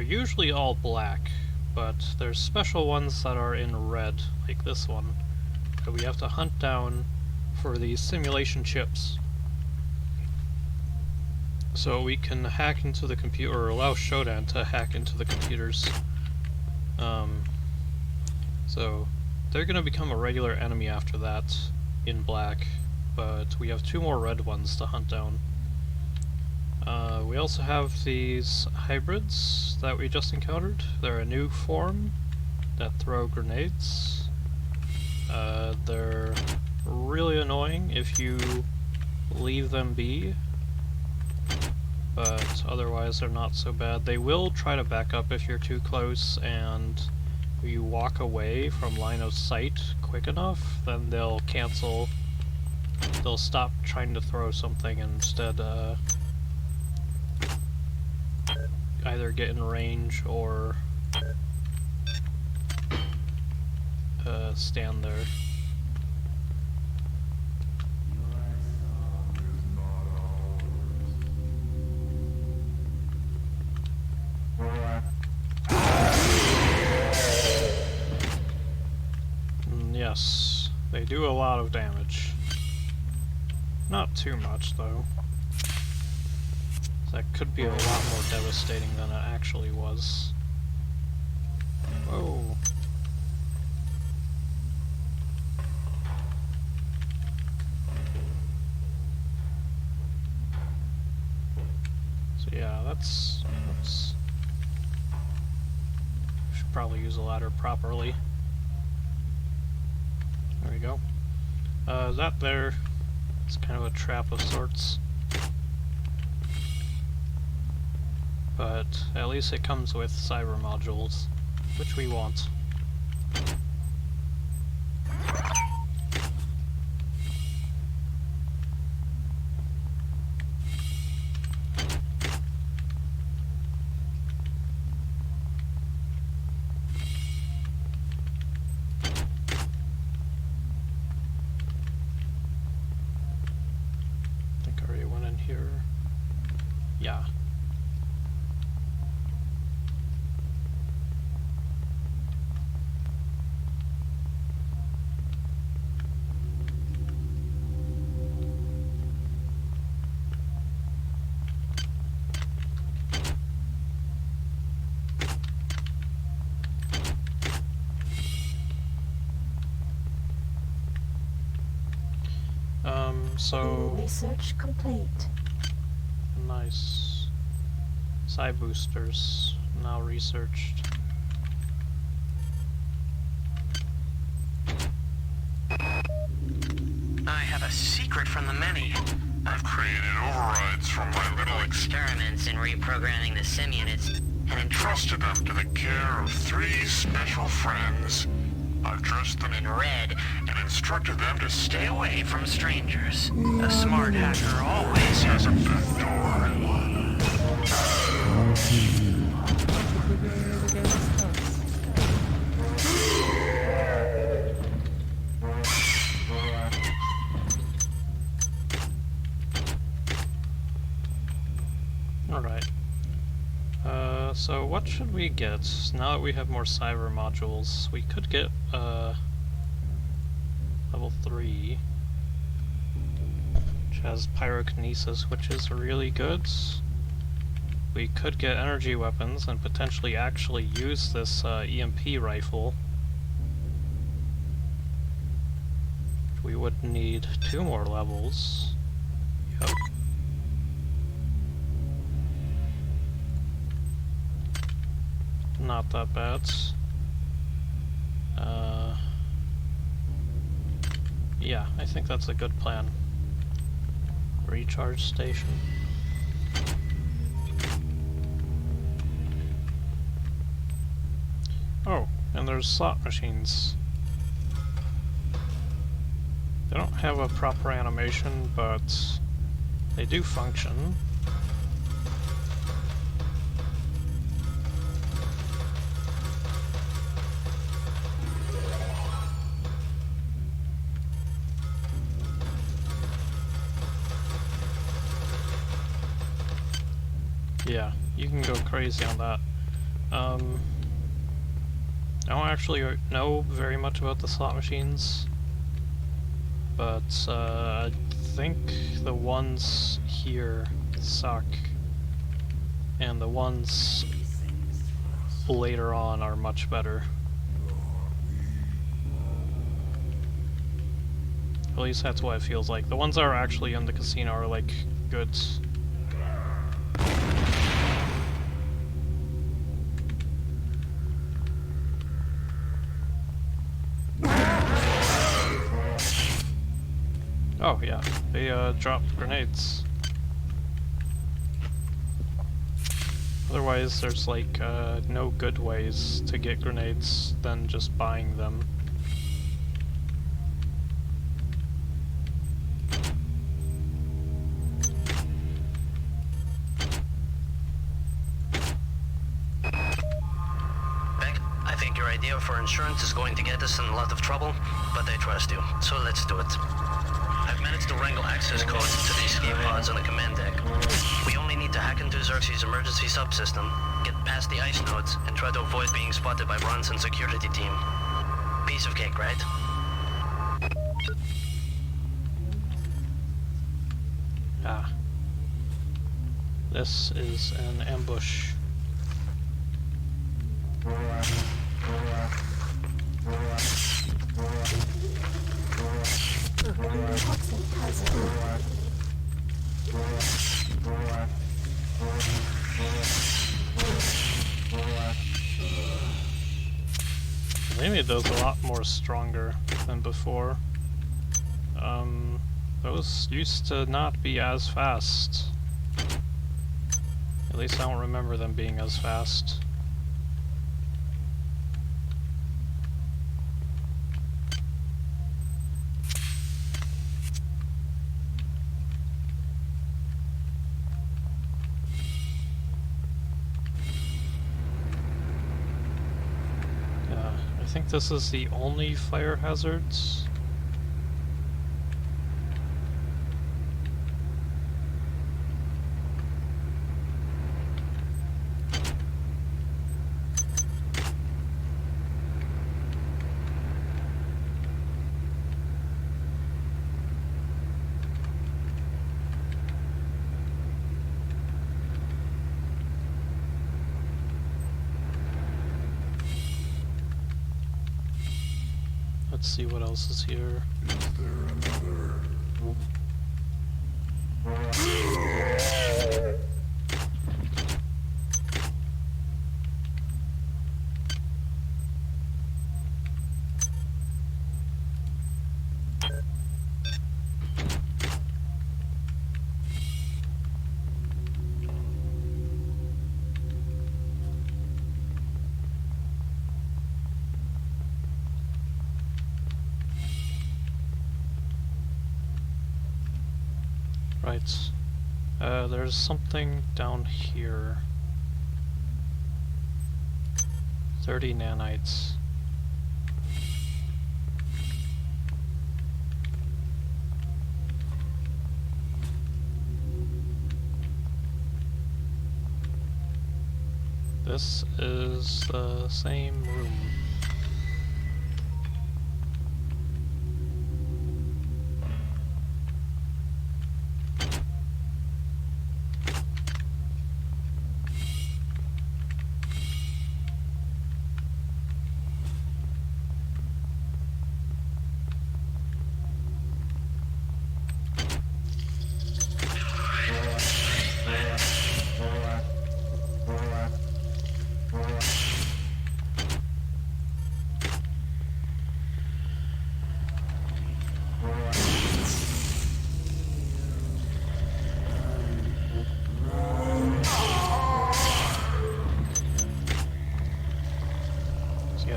usually all black, but there's special ones that are in red, like this one, that we have to hunt down for these simulation chips. So we can hack into the computer, or allow Shodan to hack into the computers. So they're gonna become a regular enemy after that in black, but we have 2 more red ones to hunt down. We also have these hybrids that we just encountered. They're a new form that throw grenades. They're really annoying if you leave them be, but otherwise they're not so bad. They will try to back up if you're too close, and if you walk away from line of sight quick enough, then they'll cancel. They'll stop trying to throw something and instead either get in range or stand there. Yes, they do a lot of damage. Not too much, though. That could be a lot more devastating than it actually was. Whoa. So yeah, that's... should probably use a ladder properly. There we go. That there... it's kind of a trap of sorts. But at least it comes with cyber modules, which we want. I think I already went in here. Yeah. So... research complete. Nice. Psi boosters, now researched. I have a secret from the many. I've created overrides from my little experiments in reprogramming the sim units and entrusted them to the care of 3 special friends. I've dressed them in red and instructed them to stay away from strangers. A smart hacker always has a back door. what should we get now that we have more cyber modules? We could get level 3, which has pyrokinesis, which is really good. We could get energy weapons and potentially actually use this EMP rifle. We would need 2 more levels. Yep. Not that bad. Yeah, I think that's a good plan. Recharge station. Oh, and there's slot machines. They don't have a proper animation, but they do function. Yeah, you can go crazy on that. I don't actually know very much about the slot machines, but I think the ones here suck, and the ones later on are much better. At least that's what it feels like. The ones that are actually in the casino are like good. Oh yeah, they drop grenades. Otherwise there's like no good ways to get grenades than just buying them. Beck, I think your idea for insurance is going to get us in a lot of trouble, but I trust you, so let's do it. I've managed to wrangle access codes to the escape pods on the command deck. We only need to hack into Xerxes' emergency subsystem, get past the ice nodes, and try to avoid being spotted by Bronson's security team. Piece of cake, right? Ah. This is an ambush. They made those a lot more stronger than before. Those used to not be as fast. At least I don't remember them being as fast. I think this is the only fire hazards. Let's see what else is here. Is there another? Right. There's something down here. 30 nanites. This is the same room.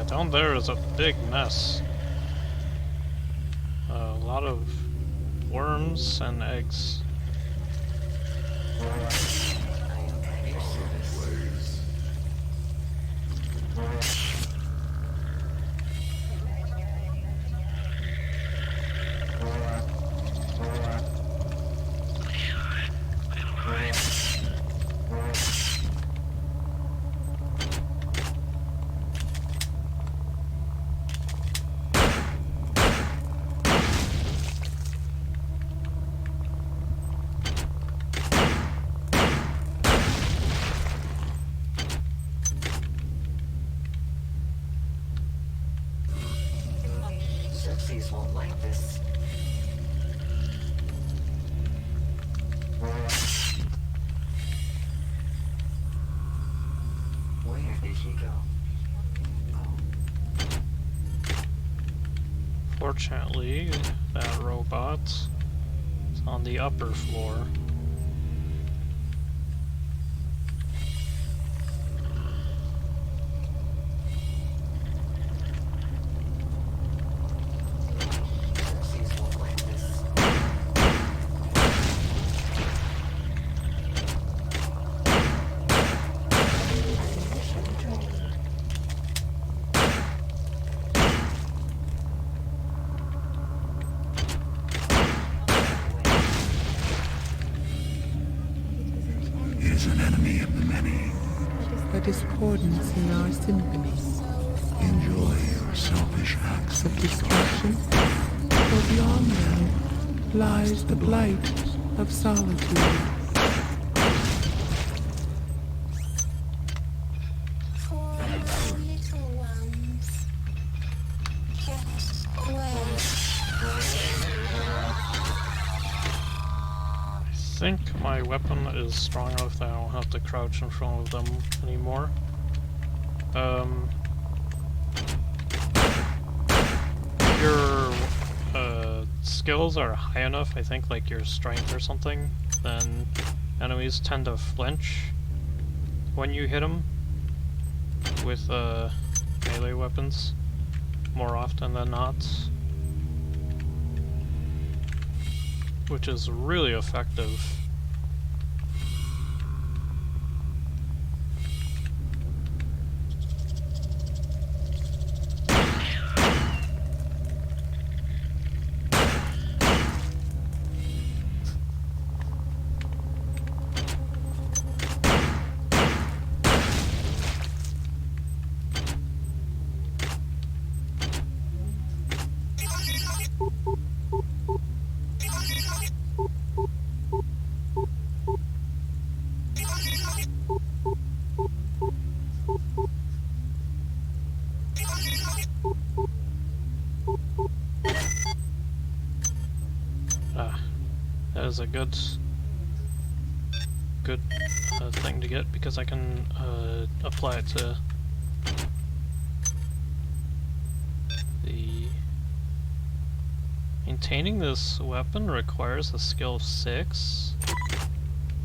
Down there is a big mess. A lot of worms and eggs. Xerxes won't like this. Where did he go? Fortunately, that robot is on the upper floor. Discordance in our symphony. Enjoy your selfish acts Of destruction, for beyond them lies the blight of solitude. I think my weapon is strong enough that I don't have to crouch in front of them anymore. Your skills are high enough, I think, like your strength or something, then enemies tend to flinch when you hit them with melee weapons more often than not, which is really effective. That is a good thing to get, because I can apply it to the... Maintaining this weapon requires a skill of 6?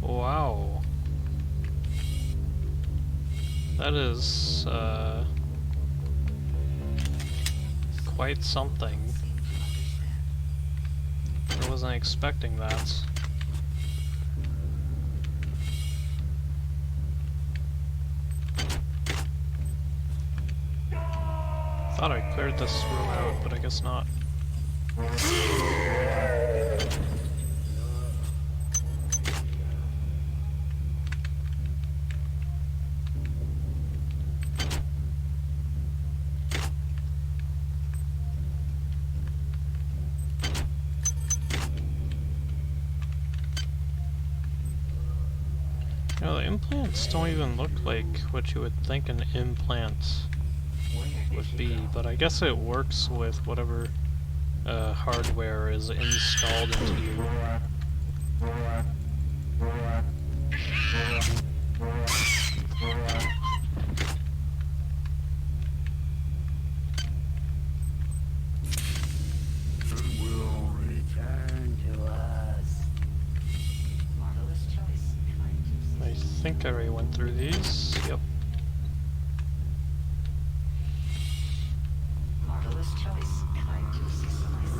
Wow. That is quite something. I wasn't expecting that. Thought I cleared this room out, but I guess not. Well, the implants don't even look like what you would think an implant would be, but I guess it works with whatever hardware is installed into you. I think I already went through these. Yep.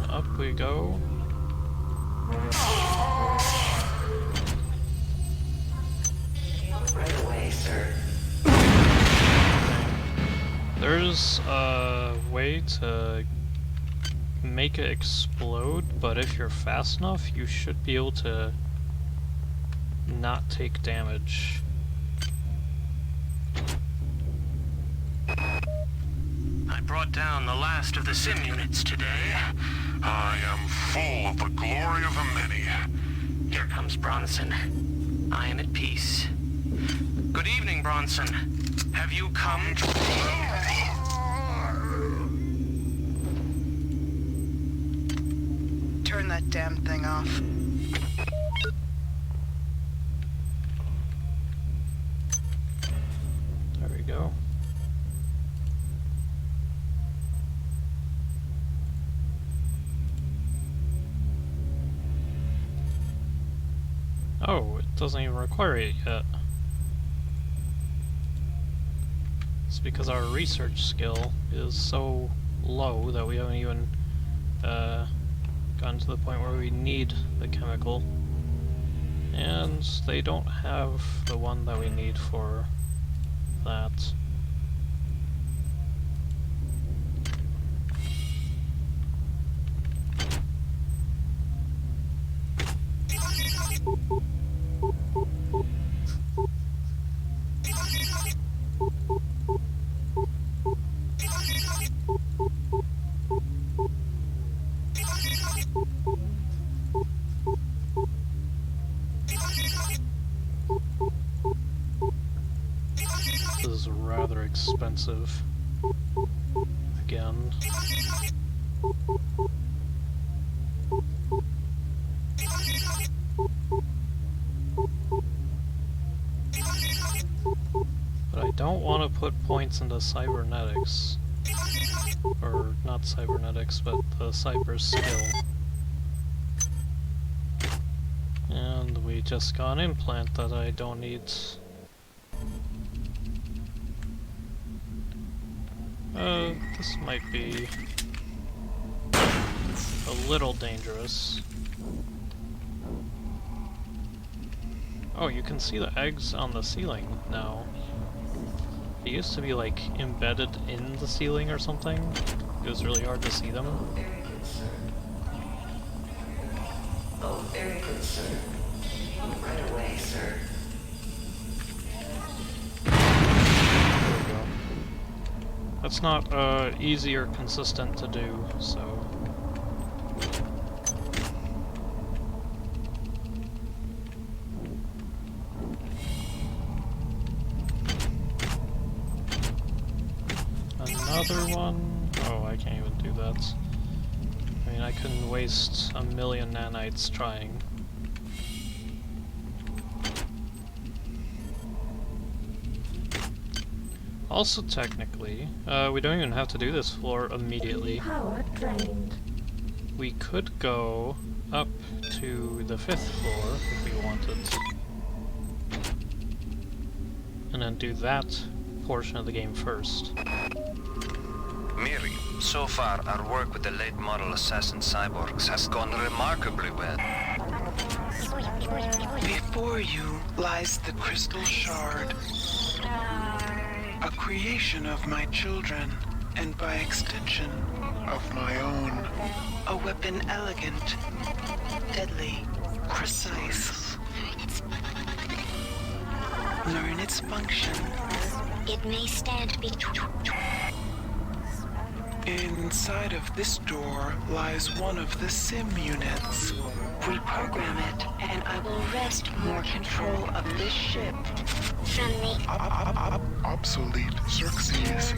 Up we go. Right away, sir. There's a way to make it explode, but if you're fast enough, you should be able to not take damage. I brought down the last of the sim units today. I am full of the glory of the many. Here comes Bronson. I am at peace. Good evening, Bronson. Have you come to... Turn that damn thing off. There we go. Oh, it doesn't even require it yet. It's because our research skill is so low that we haven't even gotten to the point where we need the chemical. And they don't have the one that we need for that. This is rather expensive. Again. But I don't want to put points into cybernetics. Or not cybernetics, but the cyber skill. And we just got an implant that I don't need. This might be a little dangerous. Oh, you can see the eggs on the ceiling now. They used to be like embedded in the ceiling or something. It was really hard to see them. Very good, sir. Oh, very good, sir. Right away, sir. There we go. That's not easy or consistent to do, so... Another one? Oh, I can't even do that. I mean, I couldn't waste 1,000,000 nanites trying. Also, technically, we don't even have to do this floor immediately. Power drained. We could go up to the 5th floor if we wanted. And then do that portion of the game first. Miri, so far our work with the late model assassin cyborgs has gone remarkably well. Before you lies the crystal shard, a creation of my children, and by extension, of my own. A weapon elegant, deadly, precise. Learn its function. It may stand between. Inside of this door lies one of the sim units. Reprogram it, and I will wrest more control of this ship. From the Obsolete Xerxes.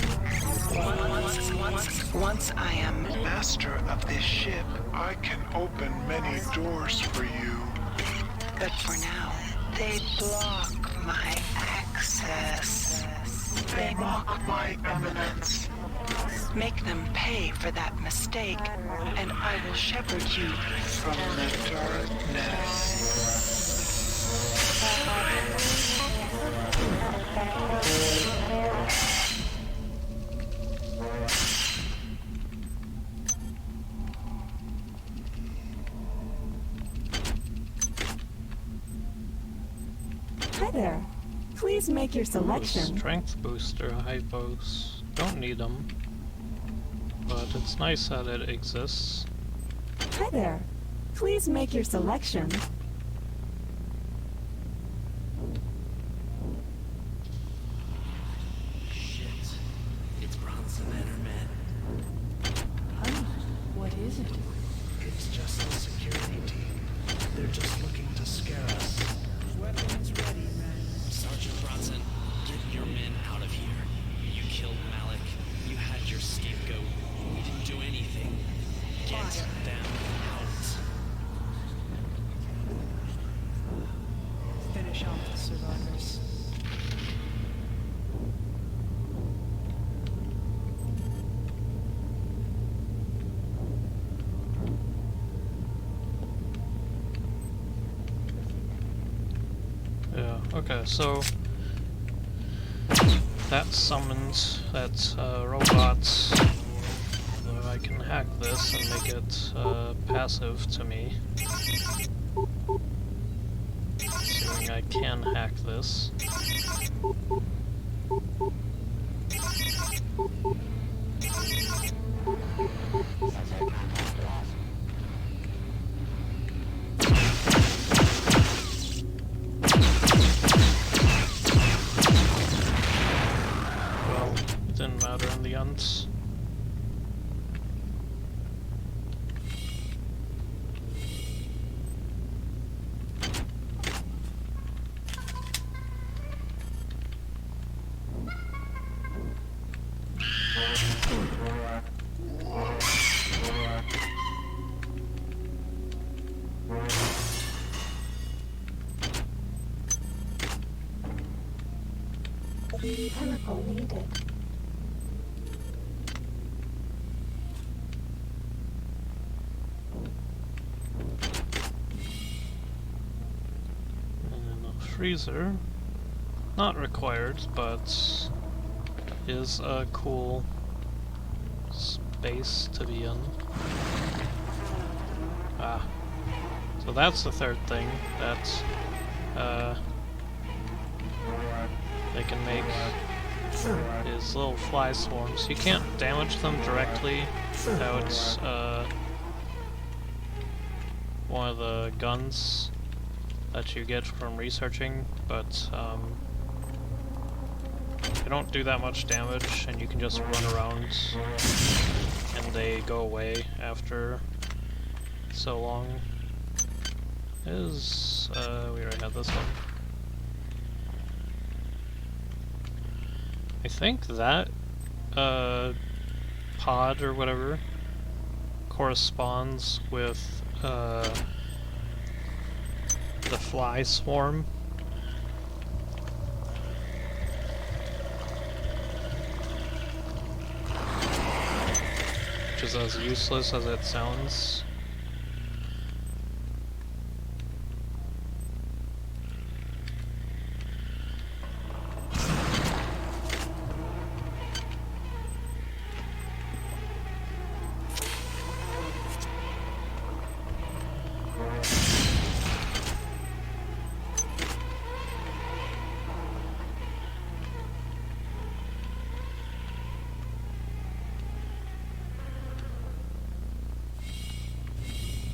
Once I am master of this ship, I can open many doors for you. But for now, they block my access. They mock my eminence. Make them pay for that mistake, and I will shepherd you From the darkness. Hi there. Please make your selection. Strength booster, hypos. Don't need them. But it's nice that it exists. Hi there. Please make your selection. Shit. It's Bronson and her men. Honey, what is it? It's just the security team. They're just looking to scare us. Weapons ready, man. Sergeant Bronson, get your men out of here. You killed Malik. You had your scapegoat. We didn't do anything. Get them out. Finish off the survivors. Yeah, okay, so that summons that robots. I can hack this and make it passive to me. Assuming I can hack this. Well, it didn't matter in the end. Chemical needed. And a freezer. Not required, but is a cool space to be in. Ah. So that's the third thing that they can make is little fly swarms. You can't damage them directly without one of the guns that you get from researching, but they don't do that much damage, and you can just run around and they go away after so long. We already had this one. I think that pod or whatever corresponds with the fly swarm. Which is as useless as it sounds.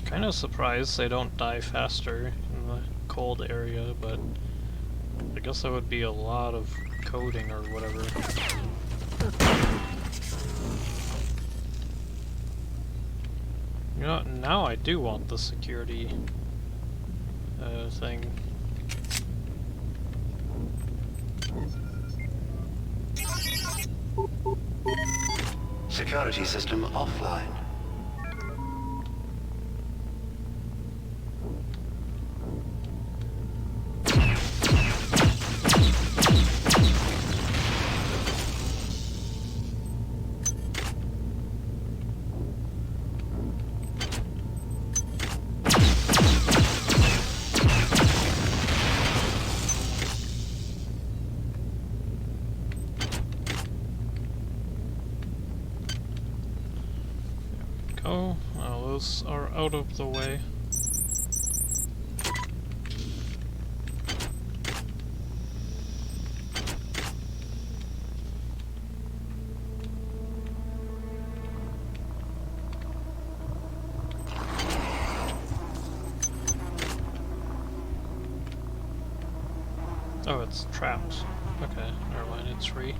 Kind of surprised they don't die faster in the cold area, but I guess that would be a lot of coding or whatever. You know, now I do want the security thing. Security system offline. Oh, well, those are out of the way. Oh, it's trapped. Okay, never mind, it's free.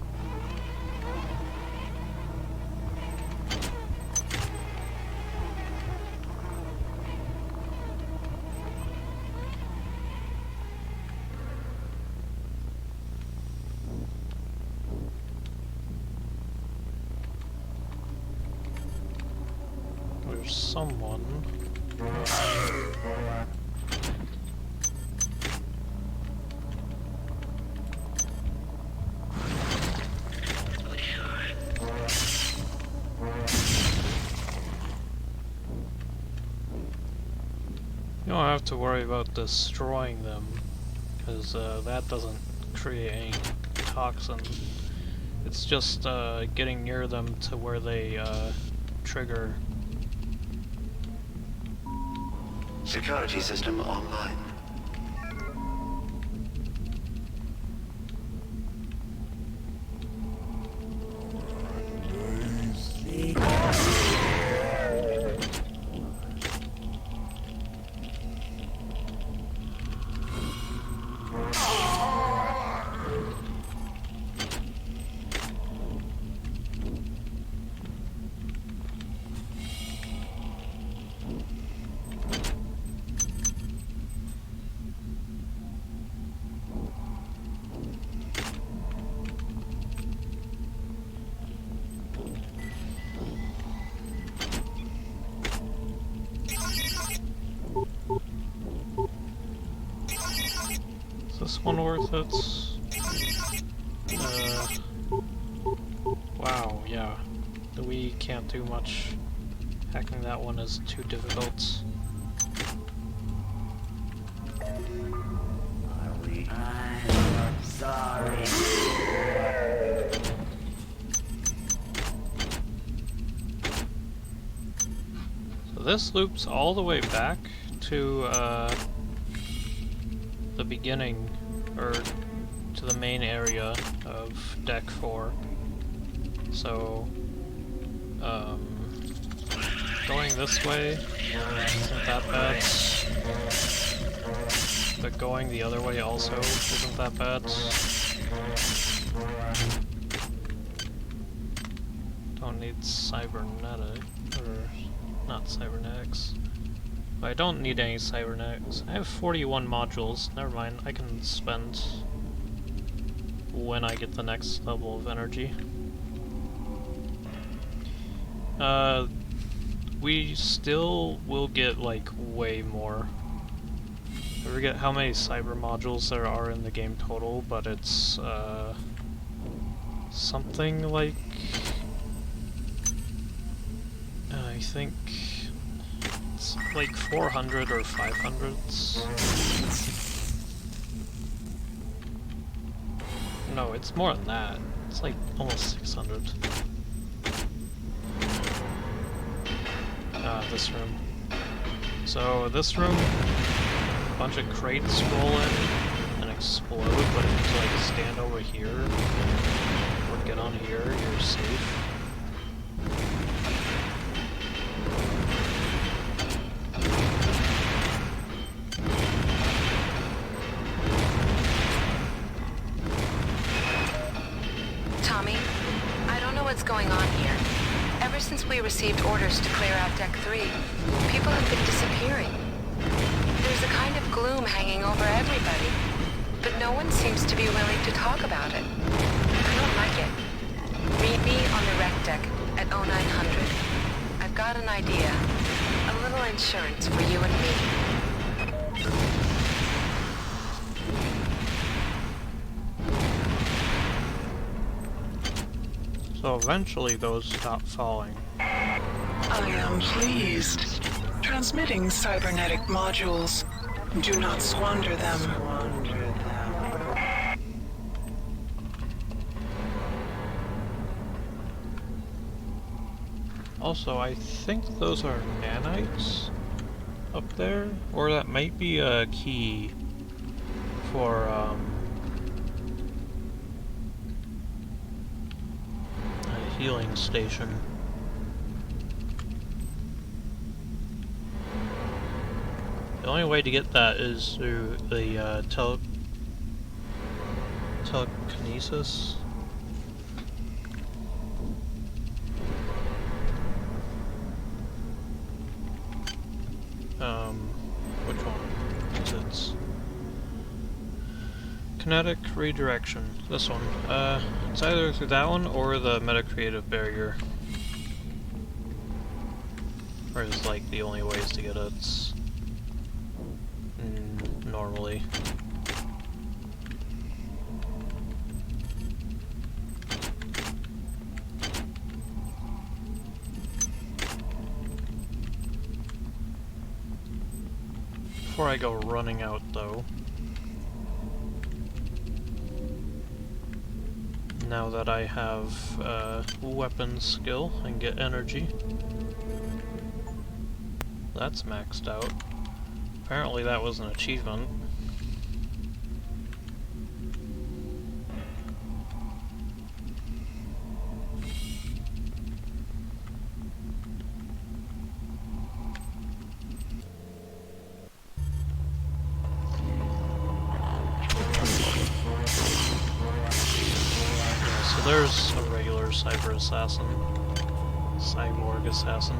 There's someone. You don't have to worry about destroying them, because that doesn't create any toxin. It's just getting near them to where they trigger. Security system online. Is this one worth it? Wow, yeah. We can't do much. Hacking that one is too difficult. I'm sorry. So this loops all the way back to the beginning, or to the main area of Deck 4. So, going this way isn't that bad, but going the other way also isn't that bad. Don't need cybernetic, or not cybernetics. But I don't need any cybernetics. I have 41 modules. Never mind, I can spend when I get the next level of energy. We still will get like way more. I forget how many cyber modules there are in the game total, but it's something like I think it's like 400 or 500. No, it's more than that. It's like almost 600. This room. So this room, a bunch of crates roll in and explode, but if you like stand over here or get on here, you're safe. Tommy, I don't know what's going on here. Ever since we received orders to clear out Deck 3, people have been disappearing. There's a kind of gloom hanging over everybody, but no one seems to be willing to talk about it. I don't like it. Meet me on the rec deck at 0900. I've got an idea. A little insurance for you and me. So eventually those stop falling. I am pleased. Transmitting cybernetic modules. Do not squander them. Also, I think those are nanites up there, or that might be a key for a healing station. The only way to get that is through the telekinesis. Which one is it? Kinetic redirection. This one. It's either through that one or the metacreative barrier. Or it's like the only ways to get it. Normally. Before I go running out, though, now that I have weapon skill and get energy, that's maxed out. Apparently that was an achievement. There's a regular cyber assassin, cyborg assassin,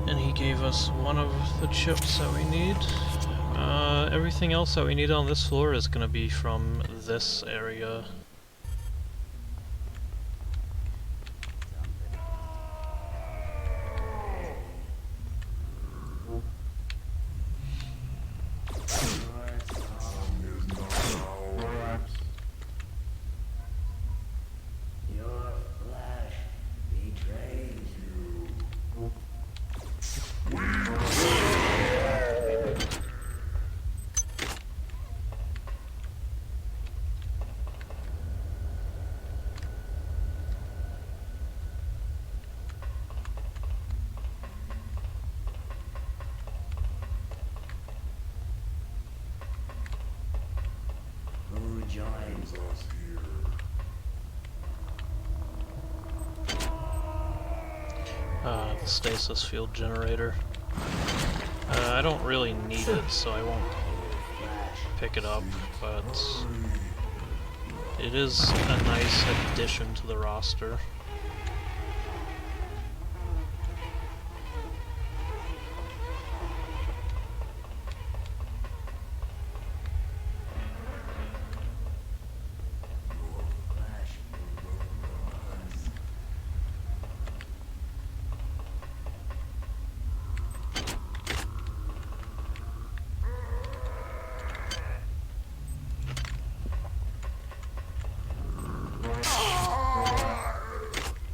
and he gave us one of the chips that we need. Everything else that we need on this floor is going to be from this area. Joins us here. The stasis field generator. I don't really need it, so I won't pick it up, but it is a nice addition to the roster.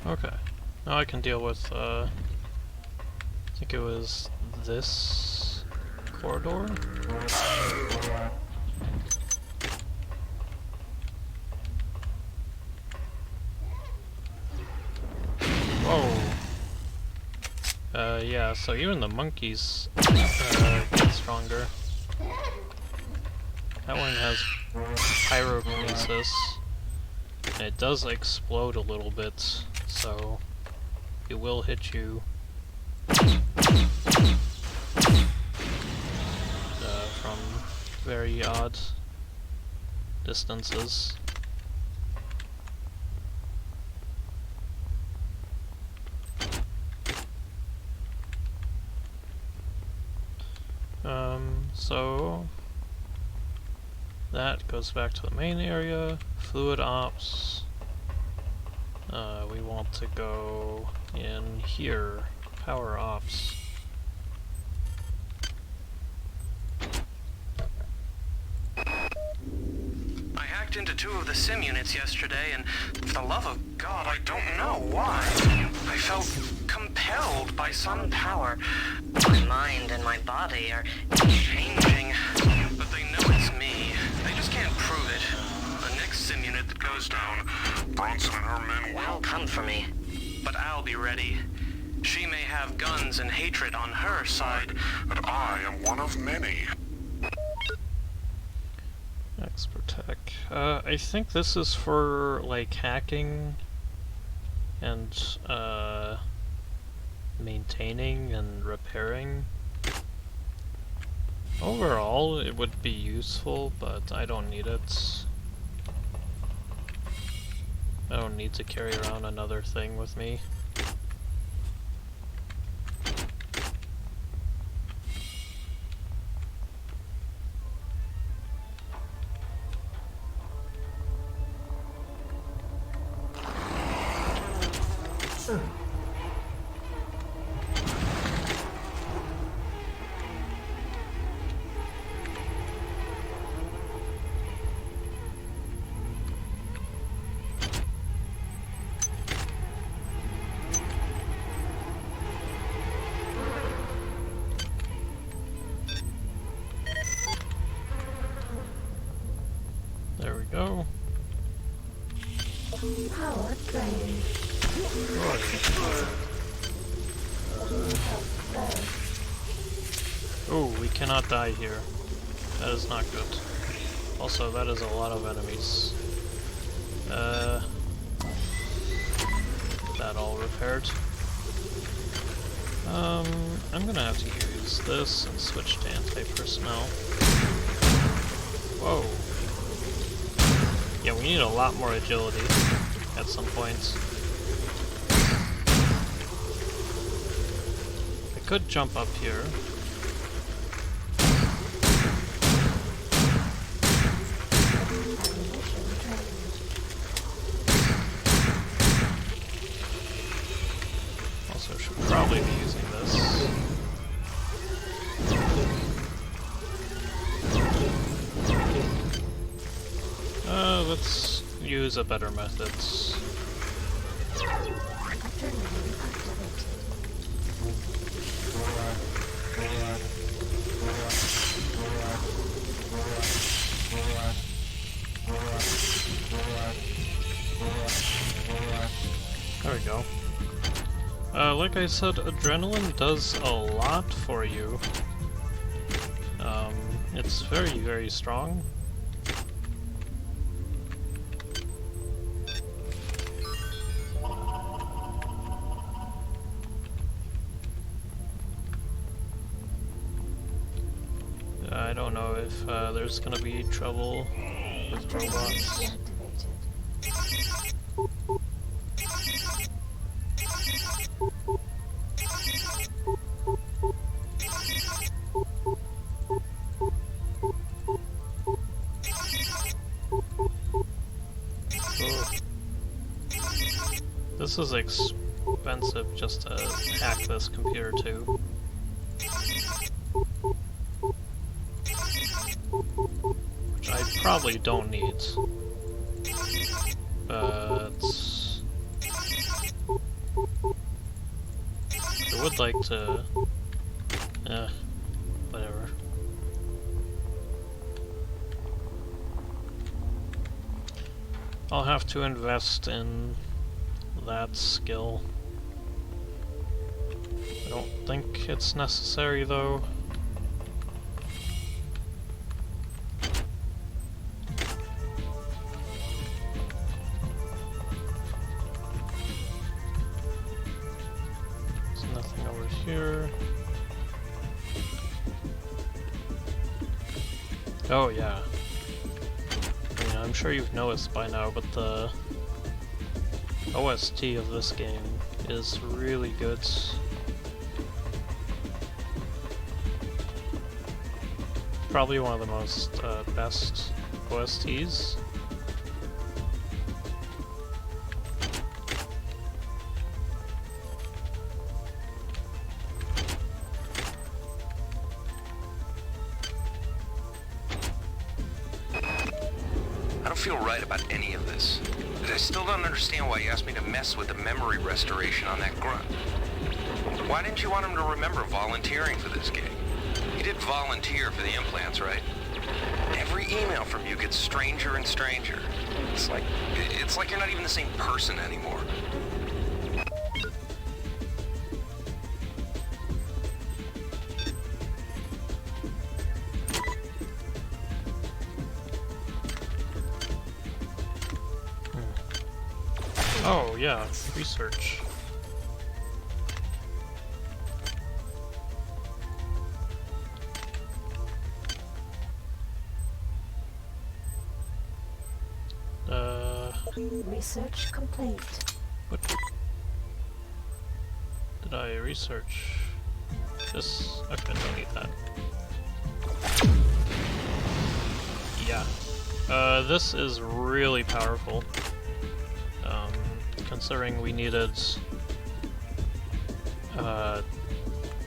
Okay, now I can deal with, I think it was this corridor? Whoa! Yeah, so even the monkeys get stronger. That one has pyrokinesis, and it does explode a little bit. So, it will hit you from very odd distances. so that goes back to the main area. Fluid ops. We want to go in here. Power ops. I hacked into 2 of the sim units yesterday, and for the love of God, I don't know why. I felt compelled by some power. My mind and my body are changing, but they know it's me. They just can't prove it. The next sim unit that goes down, Bronson and her men will come for me. But I'll be ready. She may have guns and hatred on her side, but I am one of many. Expert tech. I think this is for like hacking and maintaining and repairing. Overall, it would be useful, but I don't need it. I don't need to carry around another thing with me. There we go. Power drained. Oh, we cannot die here. That is not good. Also, that is a lot of enemies. That all repaired. I'm gonna have to use this and switch to anti-personnel. Whoa. Yeah, we need a lot more agility at some points. I could jump up here. Also should probably be using this. Let's use a better method. There we go. Like I said, adrenaline does a lot for you. It's very, very strong. I don't know if there's gonna be trouble with robots. This is expensive just to hack this computer too. Which I probably don't need. But I would like to... whatever. I'll have to invest in that skill. I don't think it's necessary though. There's nothing over here. Oh yeah. I mean, I'm sure you've noticed by now, but the OST of this game is really good. probably one of the most best OSTs. I don't feel right about any of this. I still don't understand why you asked me to mess with the memory restoration on that grunt. Why didn't you want him to remember volunteering for this gig? He did volunteer for the implants, right? Every email from you gets stranger and stranger. It's like you're not even the same person anymore. Oh, yeah, research. Research complete. What did I research? This? Okay, don't need that. Yeah. This is really powerful. Considering we needed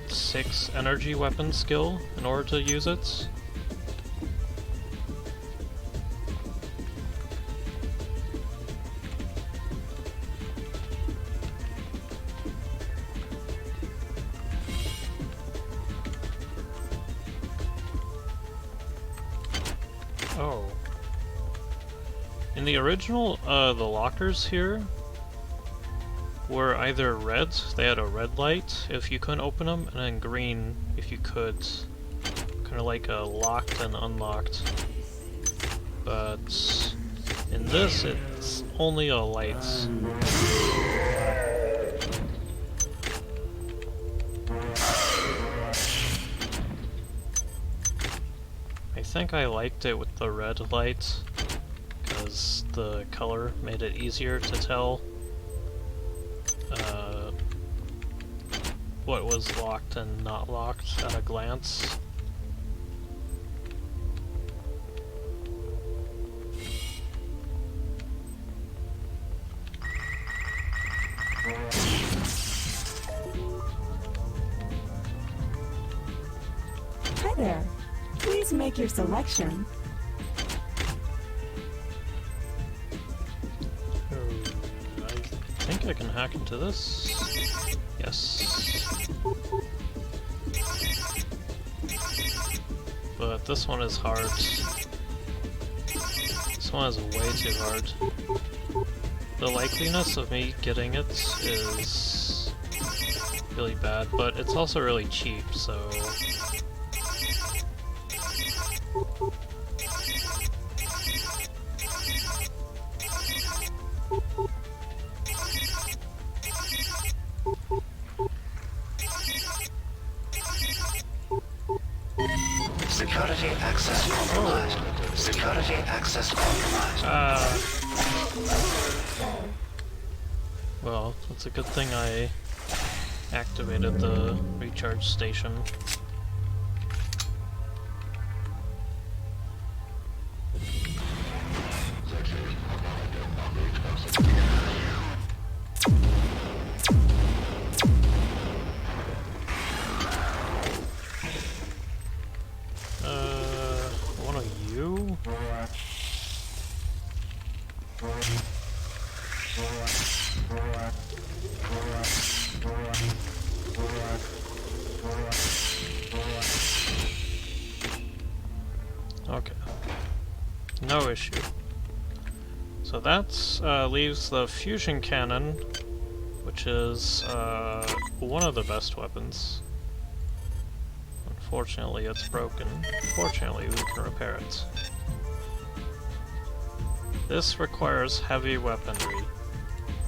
6 energy weapon skill in order to use it. Oh. In the original, the lockers here were either red, they had a red light if you couldn't open them, and then green if you could. Kind of like a locked and unlocked. But in this, it's only a light. I think I liked it with the red light, because the color made it easier to tell what was locked and not locked at a glance. Hi there. Please make your selection. I think I can hack into this. Yes. But this one is hard. This one is way too hard. The likeliness of me getting it is really bad, but it's also really cheap, so... Security access compromised. Security access compromised. Well, it's a good thing I activated the recharge station. One of you? Okay. No issue. So that leaves the fusion cannon, which is one of the best weapons. Unfortunately, it's broken. Fortunately, we can repair it. This requires heavy weaponry,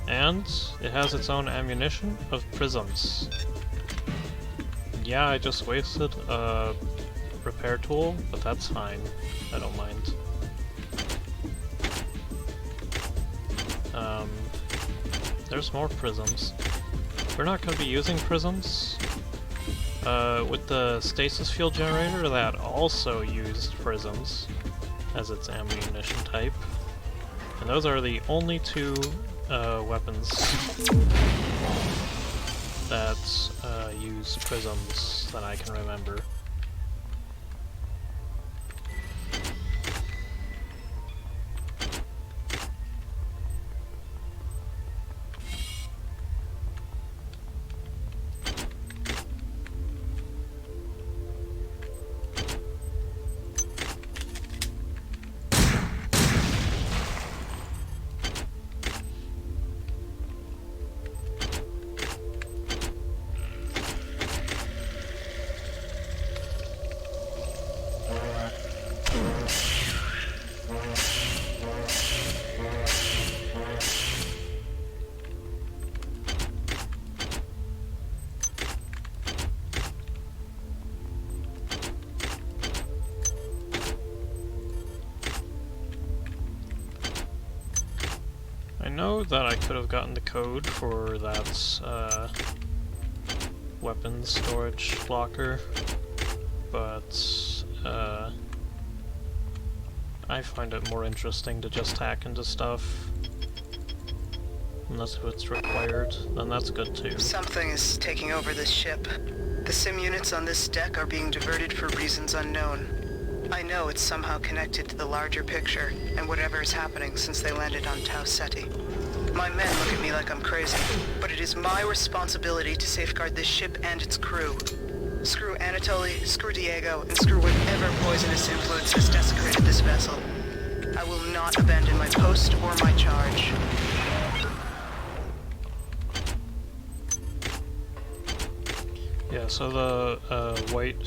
and it has its own ammunition of prisms. Yeah, I just wasted a repair tool, but that's fine. I don't mind. There's more prisms. We're not going to be using prisms. with the stasis field generator, that also used prisms as its ammunition type. And those are the only two weapons that use prisms that I can remember. I know that I could have gotten the code for that weapons storage locker, but I find it more interesting to just hack into stuff. Unless if it's required, then that's good too. Something is taking over this ship. The sim units on this deck are being diverted for reasons unknown. I know it's somehow connected to the larger picture and whatever is happening since they landed on Tau Ceti. My men look at me like I'm crazy, but it is my responsibility to safeguard this ship and its crew. Screw Anatoly, screw Diego, and screw whatever poisonous influence has desecrated this vessel. I will not abandon my post or my charge. Yeah, so the white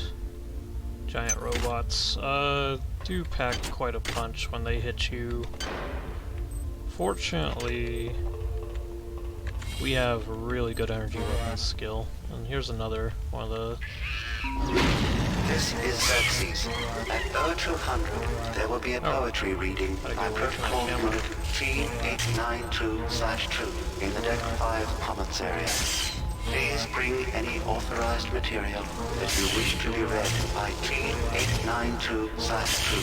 giant robots do pack quite a punch when they hit you. Fortunately, we have a really good energy weapons skill. And here's another one of the... This is Xerxes. At 0200, there will be a poetry reading by protocol unit 3892/2 in the Deck 5 Commons area. Please bring any authorized material that you wish to be read by 3892/2.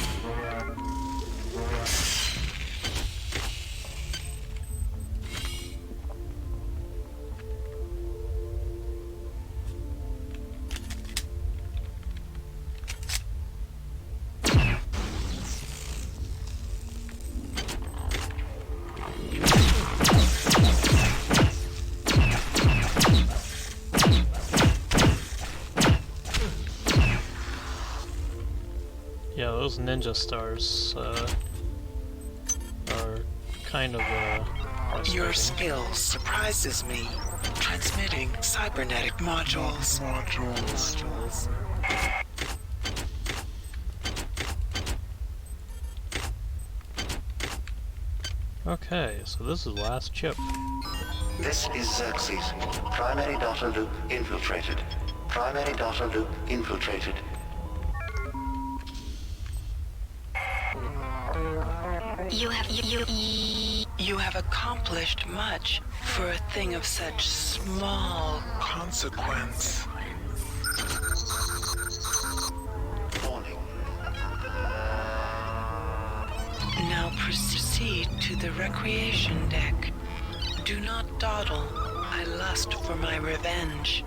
Yeah, those ninja stars are kind of Your skill surprises me. Transmitting cybernetic modules. Okay, so this is the last chip. This is Xerxes. Primary data loop infiltrated. Primary data loop infiltrated. You have accomplished much for a thing of such small consequence. Warning. Now proceed to the recreation deck. Do not dawdle. I lust for my revenge.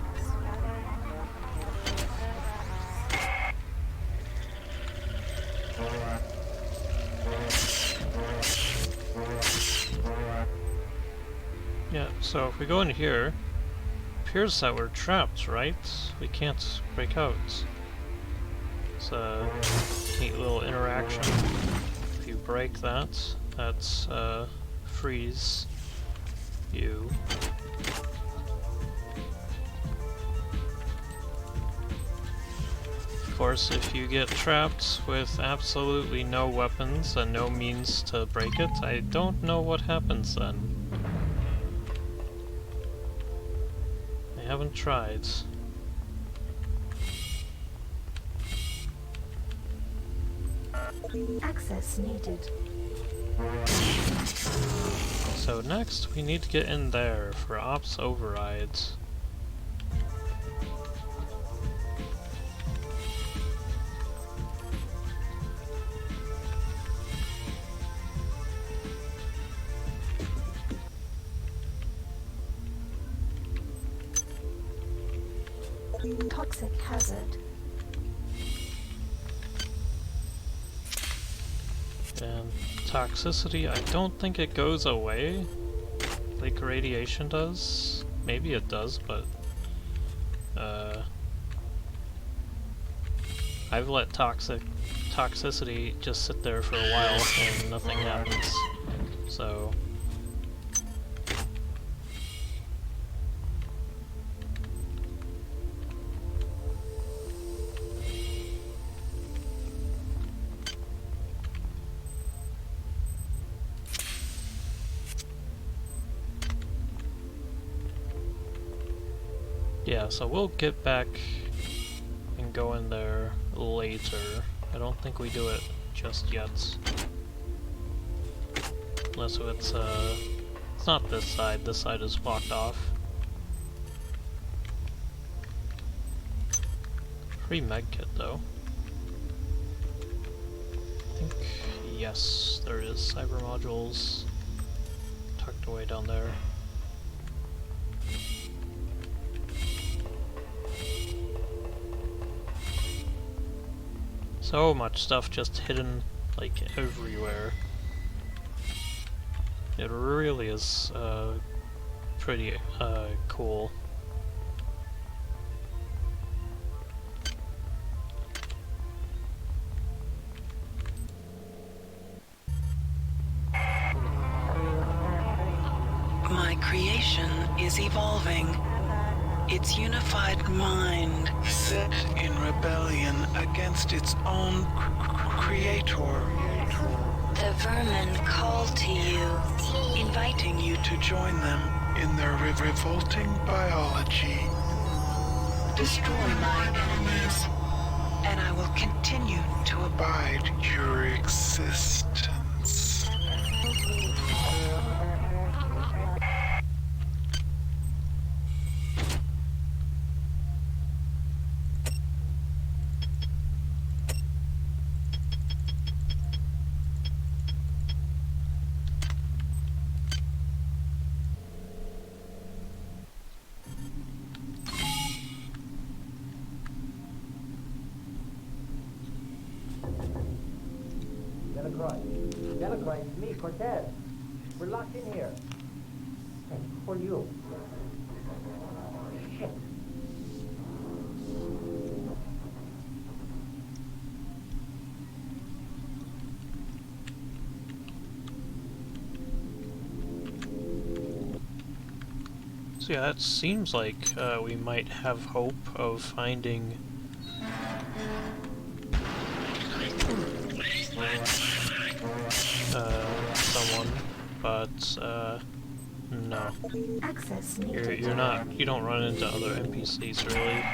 Yeah, so if we go in here, it appears that we're trapped, right? We can't break out. It's a neat little interaction. If you break that, that's freeze you. Of course, if you get trapped with absolutely no weapons and no means to break it, I don't know what happens then. I haven't tried. Access needed. So next, we need to get in there for ops overrides. Toxic hazard. And toxicity, I don't think it goes away like radiation does. Maybe it does, but I've let toxicity just sit there for a while and nothing happens. So yeah, so we'll get back and go in there later. I don't think we do it just yet. Unless it's not this side is blocked off. Free medkit though. I think, yes, there is cyber modules tucked away down there. So much stuff just hidden, like, everywhere. It really is, pretty, cool. My creation is evolving. Its unified mind set in rebellion against its own creator. The vermin call to you, inviting you to join them in their revolting biology. Destroy my enemies, and I will continue to abide your existence. Delacroix, it's me, Cortez. We're locked in here. Hey, who are you? Shit. So yeah, it seems like we might have hope of finding someone, but no. You don't run into other NPCs really.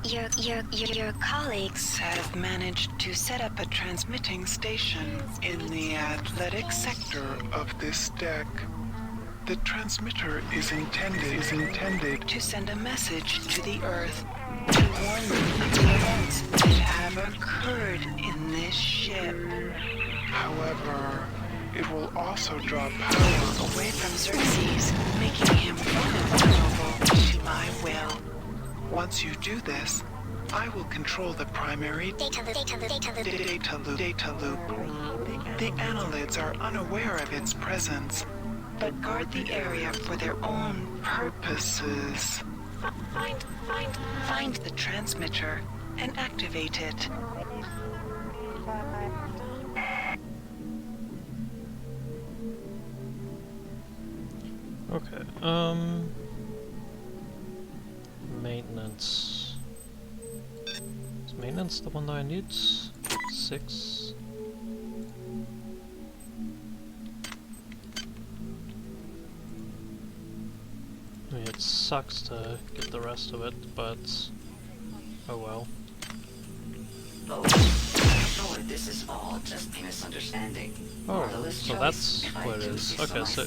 Your colleagues have managed to set up a transmitting station in the athletic sector of this deck. The transmitter is intended to send a message to the Earth to warn them of the events that have occurred in this ship. However, it will also draw power away from Xerxes, making him vulnerable to my will. Once you do this, I will control the primary data loop. The annelids are unaware of its presence, but guard the area for their own purposes. Find the transmitter and activate it. Okay, maintenance. Is maintenance the one that I need? 6. I mean, it sucks to get the rest of it, but oh well. Oh, sure, this is all just a misunderstanding. Oh, so that's what it is. Okay, so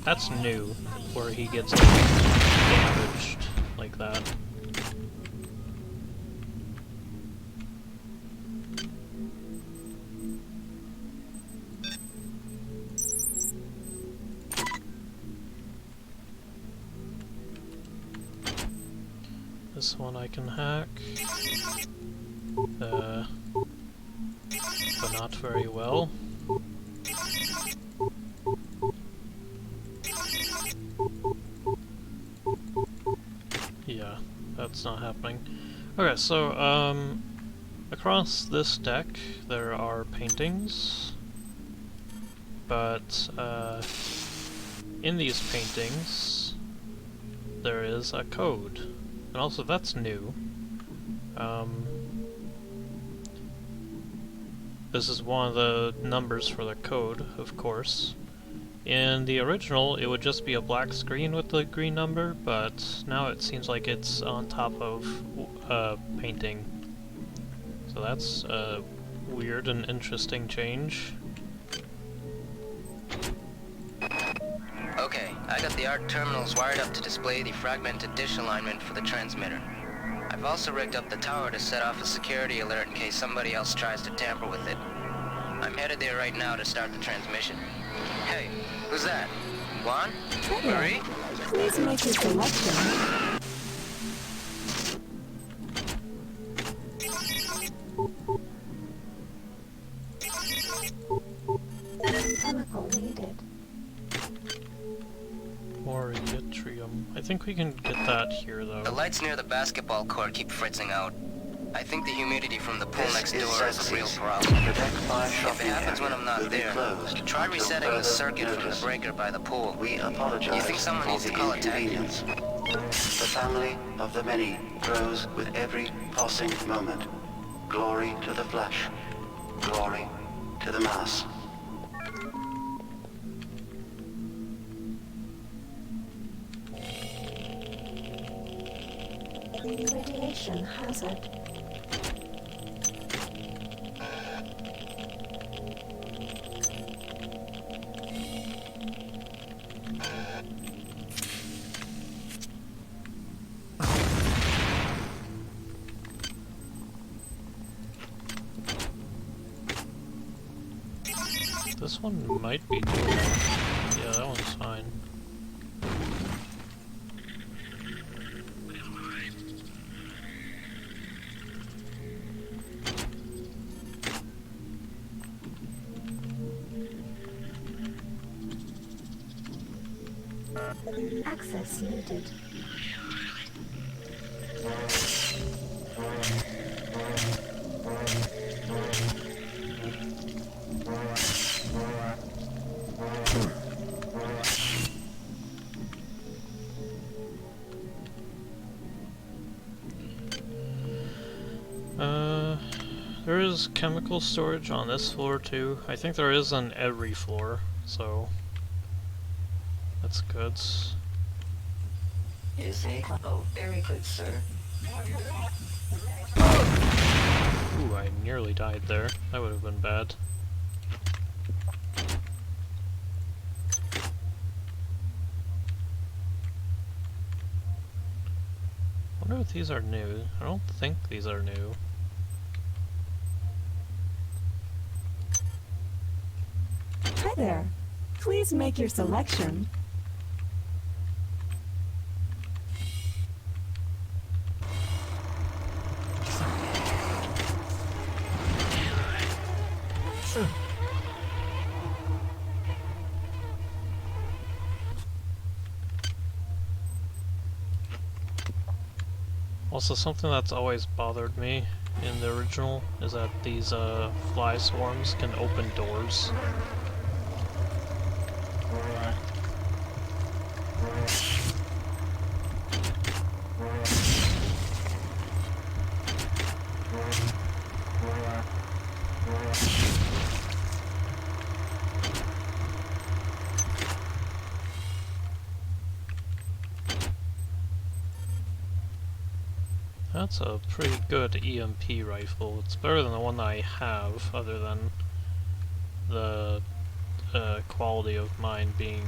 that's new, where he gets like, damaged like that. is one I can hack. But not very well. Yeah, that's not happening. Okay, so, across this deck there are paintings, but, in these paintings there is a code, and also that's new. This is one of the numbers for the code, of course. In the original, it would just be a black screen with the green number, but now it seems like it's on top of a painting. So that's a weird and interesting change. Okay, I got the ARC terminals wired up to display the fragmented dish alignment for the transmitter. I've also rigged up the tower to set off a security alert in case somebody else tries to tamper with it. I'm headed there right now to start the transmission. Hey, who's that? Juan? Marie? Please make your selection. Chemical needed. More yttrium. I think we can get that here, though. The lights near the basketball court keep fritzing out. I think the humidity from the pool next door is a real problem. If it happens when I'm not there, try resetting the circuit from the breaker by the pool. We apologize. You think someone needs to call a tech? The family of the many grows with every passing moment. Glory to the flesh. Glory to the mass. Radiation hazard. This one might be doable. Yeah, that one's fine. Access needed. There is chemical storage on this floor too. I think there is on every floor, so that's good. Oh, very good, sir. Ooh, I nearly died there. That would have been bad. Wonder if these are new. I don't think these are new. Hi there. Please make your selection. Also, something that's always bothered me in the original is that these fly swarms can open doors. That's a pretty good EMP rifle. It's better than the one that I have, other than the quality of mine being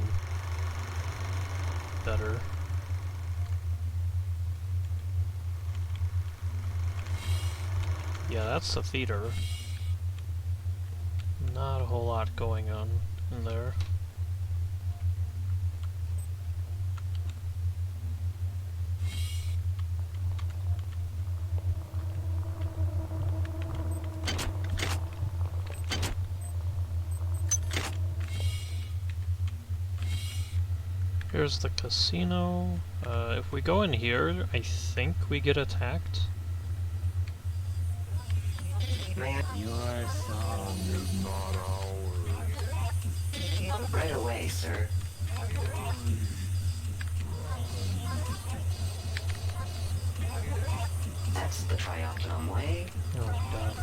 better. Yeah, that's the theater. Not a whole lot going on in there. there's the casino. If we go in here, I think we get attacked. Your song is not ours. Right away, sir. That's the Trioptimum way. Oh, God.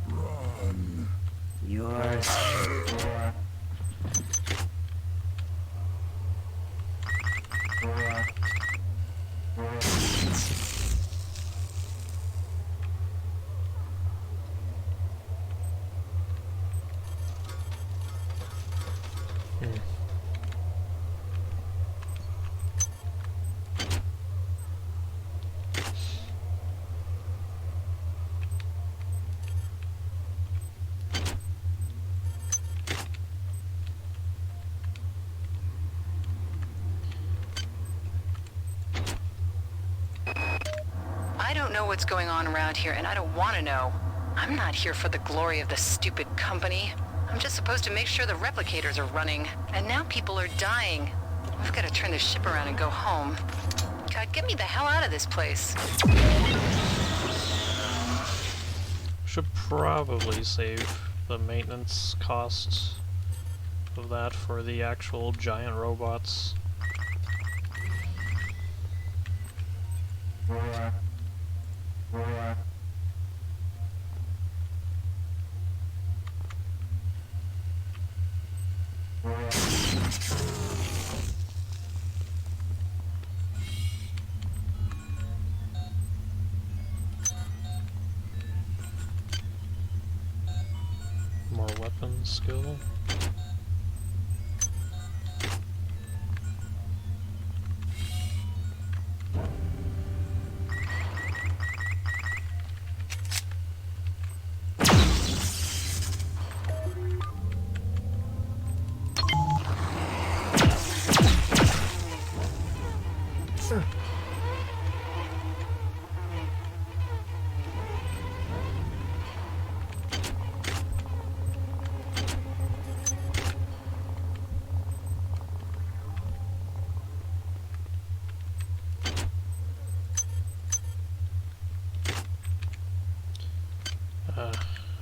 Run. Yours. I don't know what's going on around here, and I don't want to know. I'm not here for the glory of the stupid company. I'm just supposed to make sure the replicators are running. And now people are dying. I've got to turn this ship around and go home. God, get me the hell out of this place. Should probably save the maintenance costs of that for the actual giant robots. More weapon skill.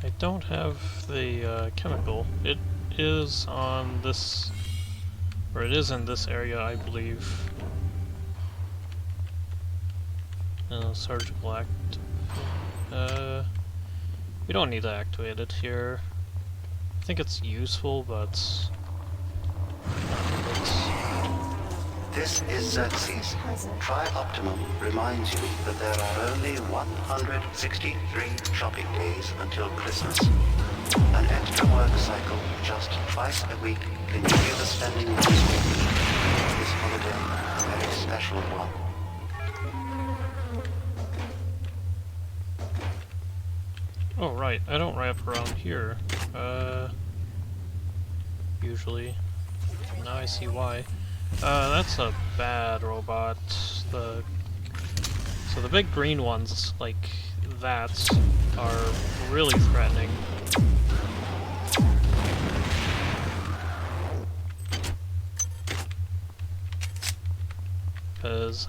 I don't have the chemical. It is on this, or it is in this area, I believe. Surgical act. We don't need to activate it here. I think it's useful, but This is Xerxes. Tri-Optimum reminds you that there are only 163 shopping days until Christmas. An extra work cycle just twice a week can give you the spending money. This holiday, a very special one. oh right, I don't wrap around here. Usually. Now I see why. That's a bad robot. So the big green ones, like that, are really threatening. Because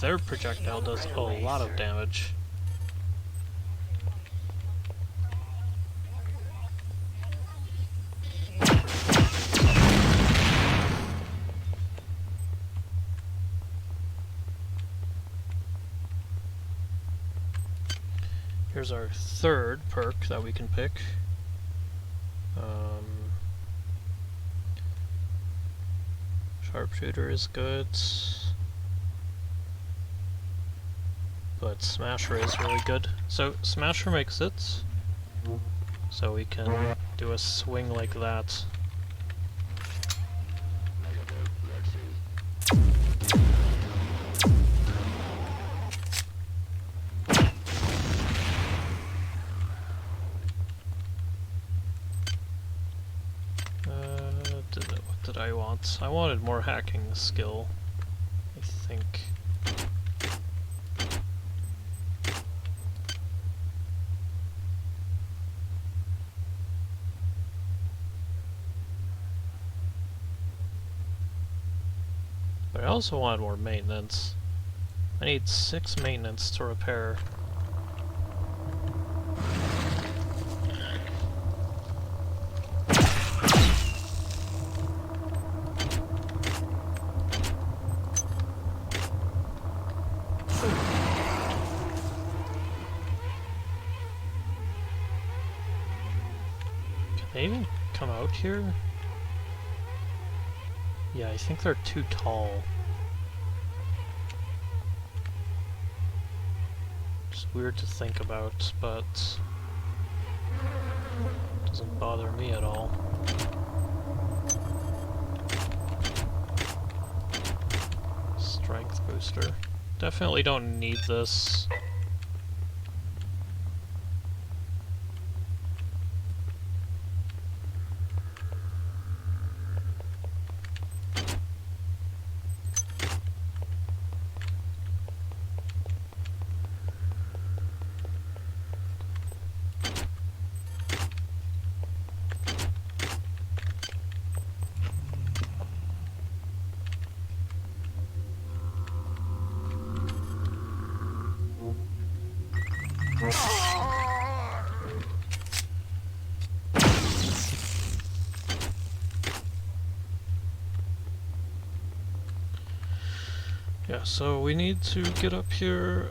their projectile does a lot of damage. Here's our third perk that we can pick. Sharpshooter is good, but Smasher is really good. So Smasher makes it, so we can do a swing like that. What did I want? I wanted more hacking skill, I think. But I also want more maintenance. I need 6 maintenance to repair. Can they even come out here? Yeah, I think they're too tall. It's weird to think about, but doesn't bother me at all. Strength booster. Definitely don't need this. Yeah, so we need to get up here.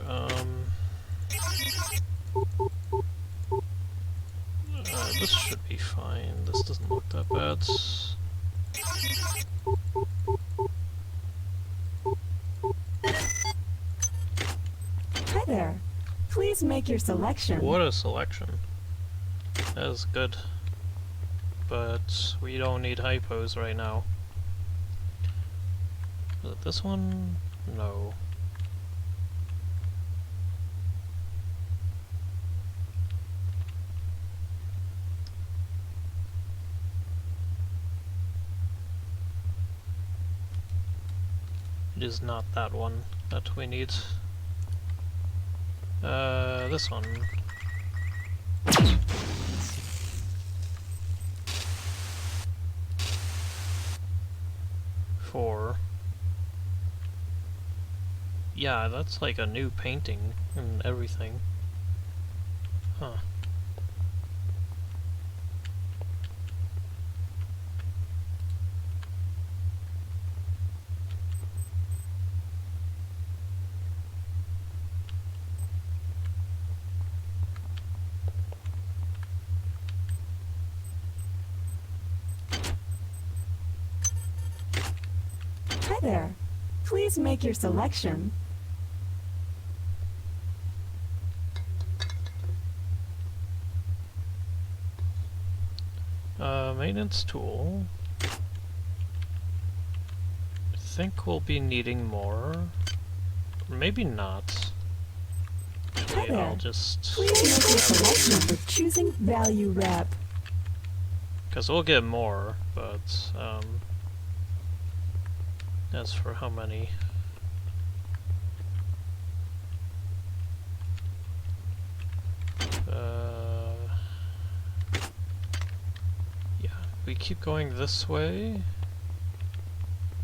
This should be fine. This doesn't look that bad. Hi there. Please make your selection. What a selection. That is good. But we don't need hypos right now. Is it this one? No. It is not that one that we need. This one. Four. Yeah, that's like a new painting and everything. Huh. Hi there. Please make your selection. Maintenance tool. I think we'll be needing more. Maybe not. Actually, I'll just... Please make your selection for choosing value wrap. Because we'll get more, but, as for how many... we keep going this way.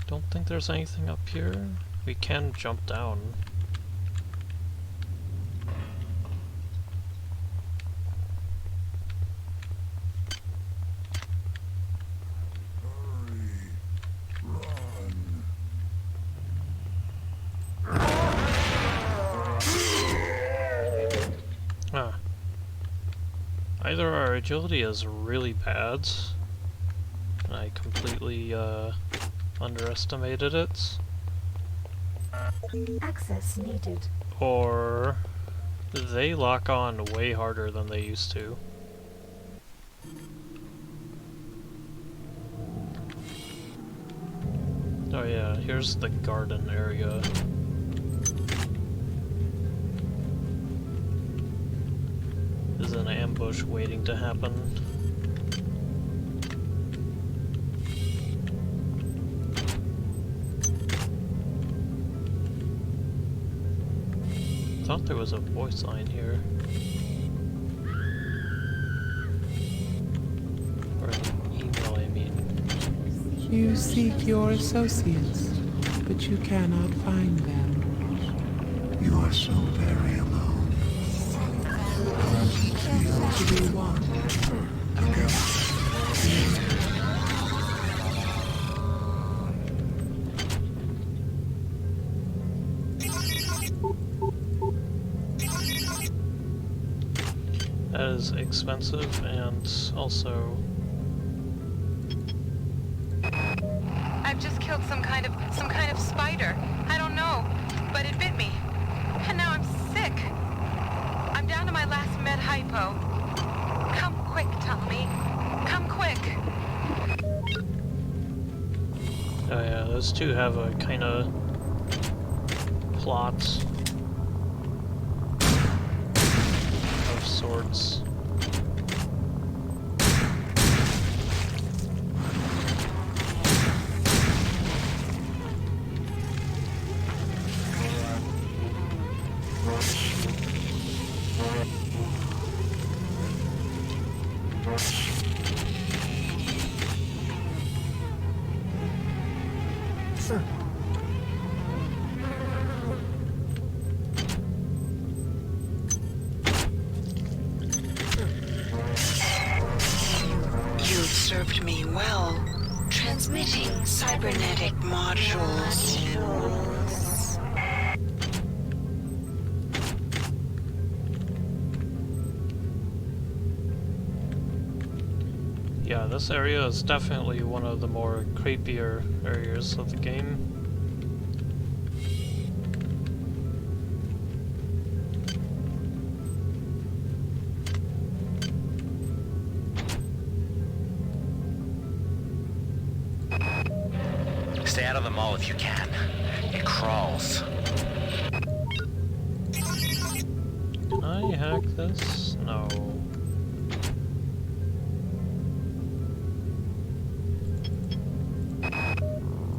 Don't think there's anything up here. We can jump down. Ah. Either our agility is really bad, and I completely underestimated it, Access needed. or they lock on way harder than they used to. Oh yeah, here's the garden area. There's an ambush waiting to happen. Thought there was a voice line here. Or an email, I mean. You seek your associates. but you cannot find them. You are so very alone. To be one. That is expensive and also... I've just killed some kind of spider. I don't know, but it bit me. And now I'm sick. I'm down to my last med hypo. Come quick, Tommy. Come quick. Oh yeah, those two have a kind of plot of sorts. You've served me well. Transmitting cybernetic modules. Yeah, this area is definitely one of the more creepier areas of the game. Stay out of the mall if you can. It crawls. Can I hack this? No.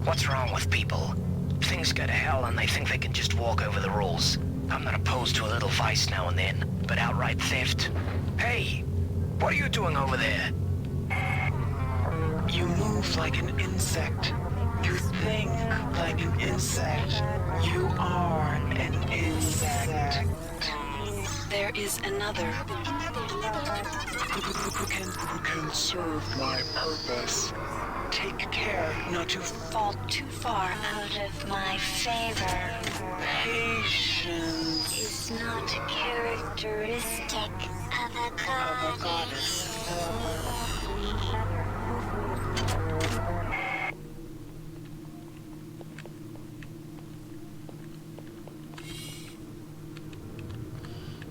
What's wrong with people? Things go to hell and they think they can just walk over the rules. I'm not opposed to a little vice now and then, but outright theft? Hey, what are you doing over there? You move like an insect. You think like an insect. You are an insect. There is another who can serve my purpose. Take care not to fall too far Out of my favor Patience is not characteristic of a of a goddess.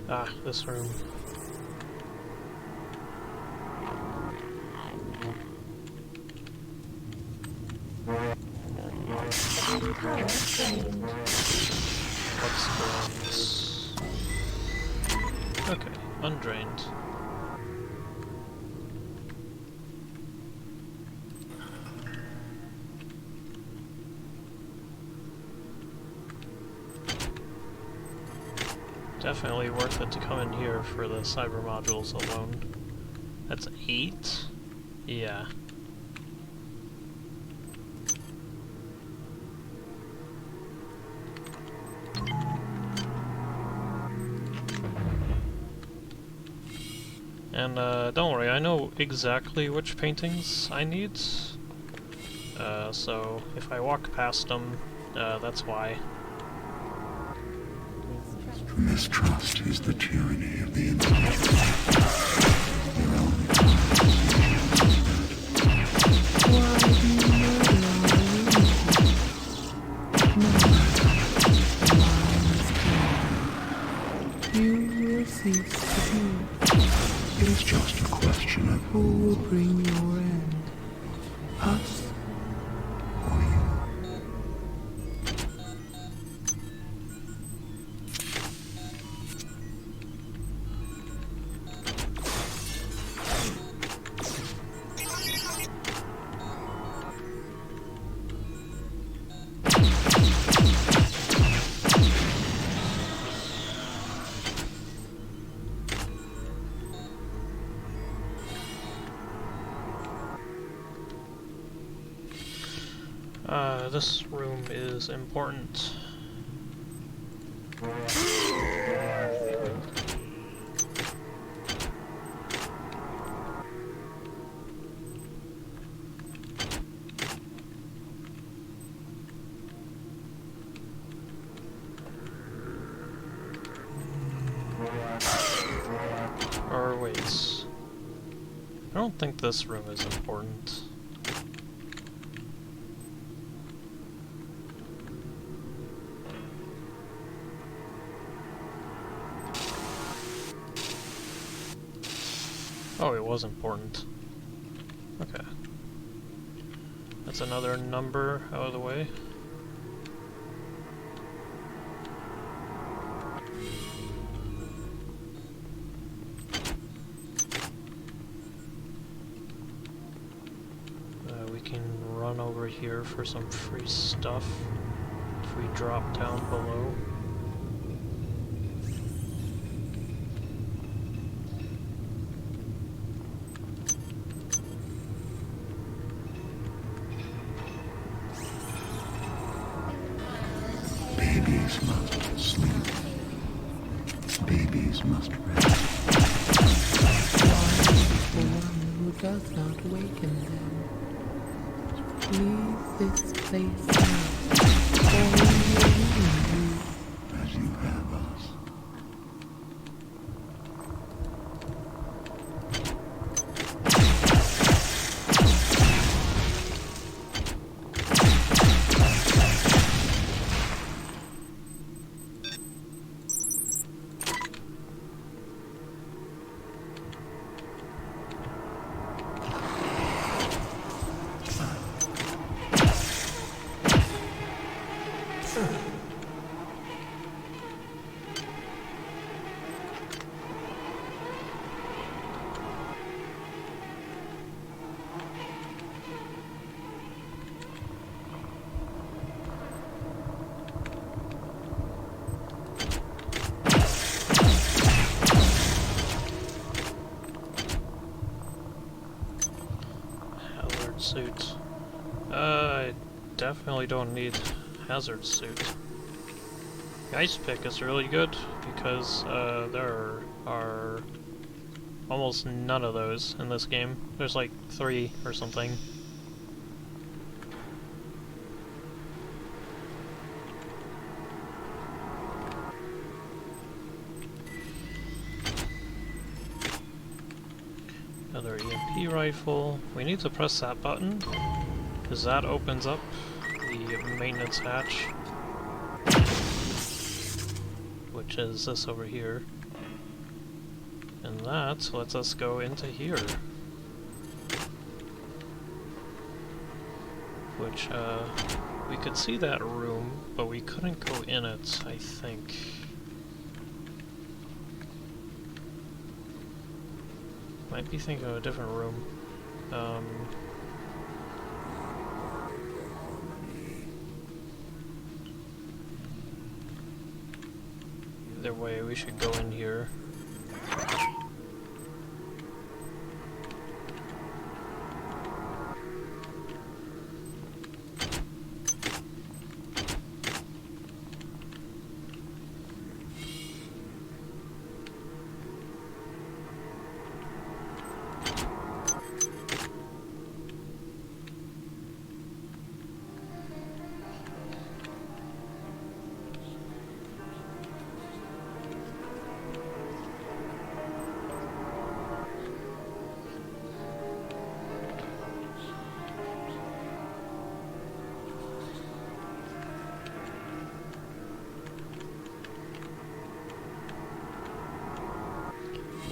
Ah, this room. What's this? Okay, undrained. Definitely worth it to come in here for the cyber modules alone. That's 8? Yeah. And don't worry, I know exactly which paintings I need. So if I walk past them, that's why. Mistrust is the tyranny of the intelligent. You will cease to be. It is just a question of Who will bring your end? Us? or you. This room is important. Or wait, I don't think this room is important. Oh, it was important. Okay. That's another number out of the way. We can run over here for some free stuff if we drop down below. Babies must sleep. Babies must rest. The one who does not waken them. Leave this place now, or we will leave you. As you have us. Suit. I definitely don't need hazard suit. The ice pick is really good because there are almost none of those in this game. There's like 3 or something. Another EMP rifle. We need to press that button, because that opens up the maintenance hatch, which is this over here. And that lets us go into here. Which, we could see that room, but we couldn't go in it, I think. Might be thinking of a different room. Either way, we should go in here.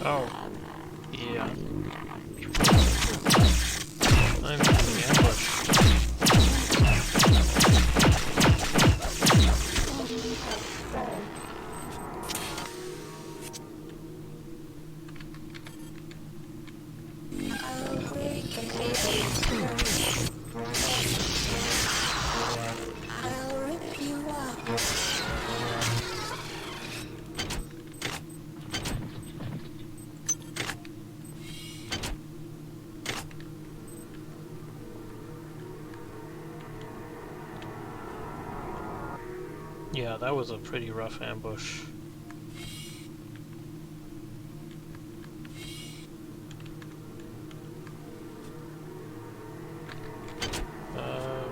Oh, yeah. I'm being ambushed. I'll rip you up. Yeah, that was a pretty rough ambush.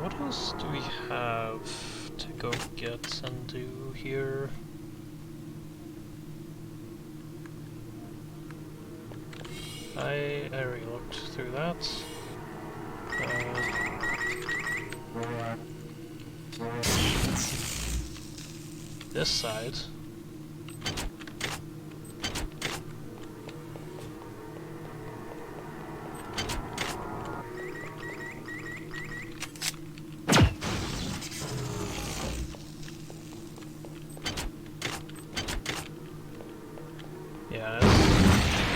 What else do we have to go get and do here? I already looked through that. This side. Yeah, as you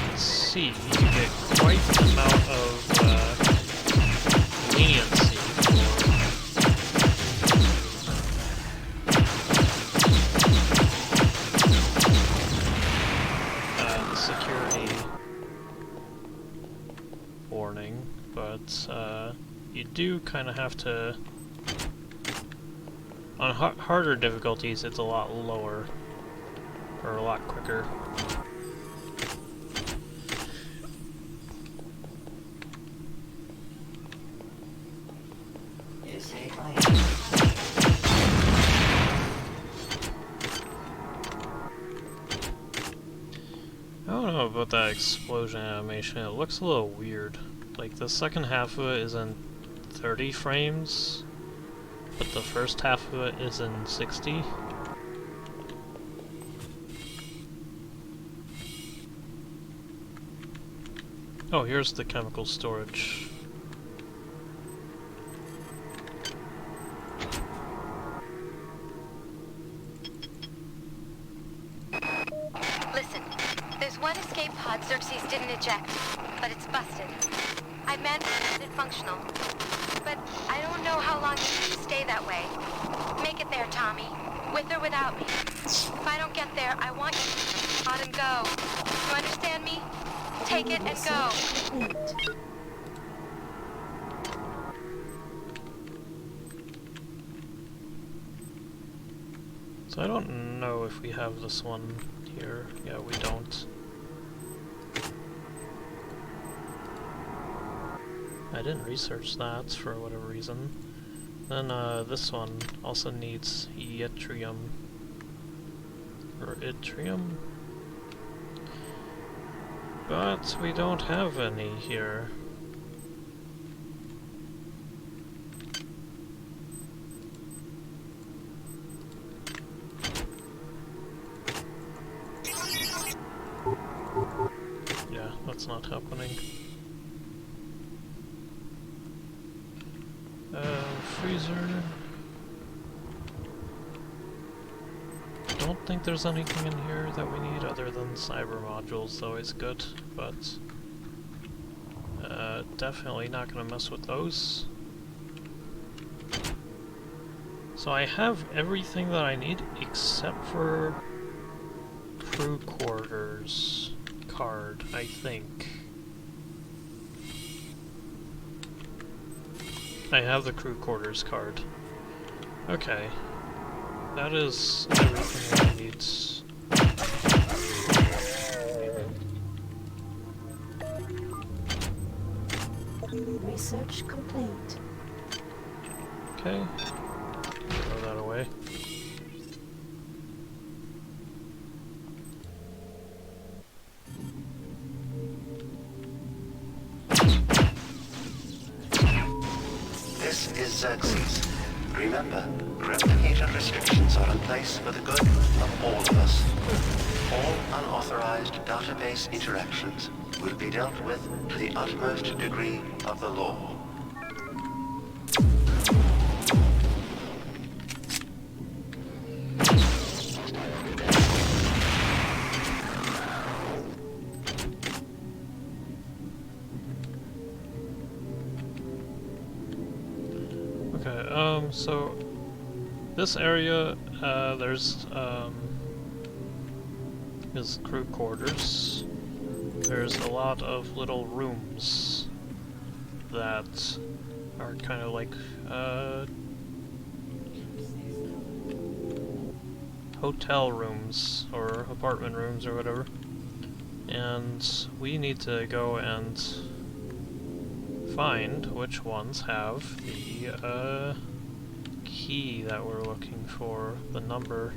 can see, you get quite an amount of leniency for the security warning, but you do kind of have to... On harder difficulties, it's a lot lower, or a lot quicker. I don't know about that explosion animation, it looks a little weird. Like, the second half of it is in 30 frames, but the first half of it is in 60. Oh, here's the chemical storage. Listen, there's one escape pod Xerxes didn't eject, but it's busted. I've managed to get it functional, but I don't know how long it can stay that way. Make it there, Tommy, with or without me. If I don't get there, I want you to pod and go. You understand me? Take it and go. So I don't know if we have this one here. Yeah, we don't. I didn't research that for whatever reason. Then this one also needs yttrium. Or yttrium? But we don't have any here. Yeah, that's not happening. Freezer. Don't think there's anything in here that we need other than cyber modules, though it's good, but definitely not gonna mess with those. So I have everything that I need except for crew quarters card, I think. I have the crew quarters card. Okay. That is everything I need. Research complete. Okay. Throw that away. This is Xerxes. Remember, replicator restrictions are in place for the good of all of us. All unauthorized database interactions will be dealt with to the utmost degree of the law. So this area, there's crew quarters. There's a lot of little rooms that are kind of like hotel rooms, or apartment rooms, or whatever. And we need to go and find which ones have the key that we're looking for, the number.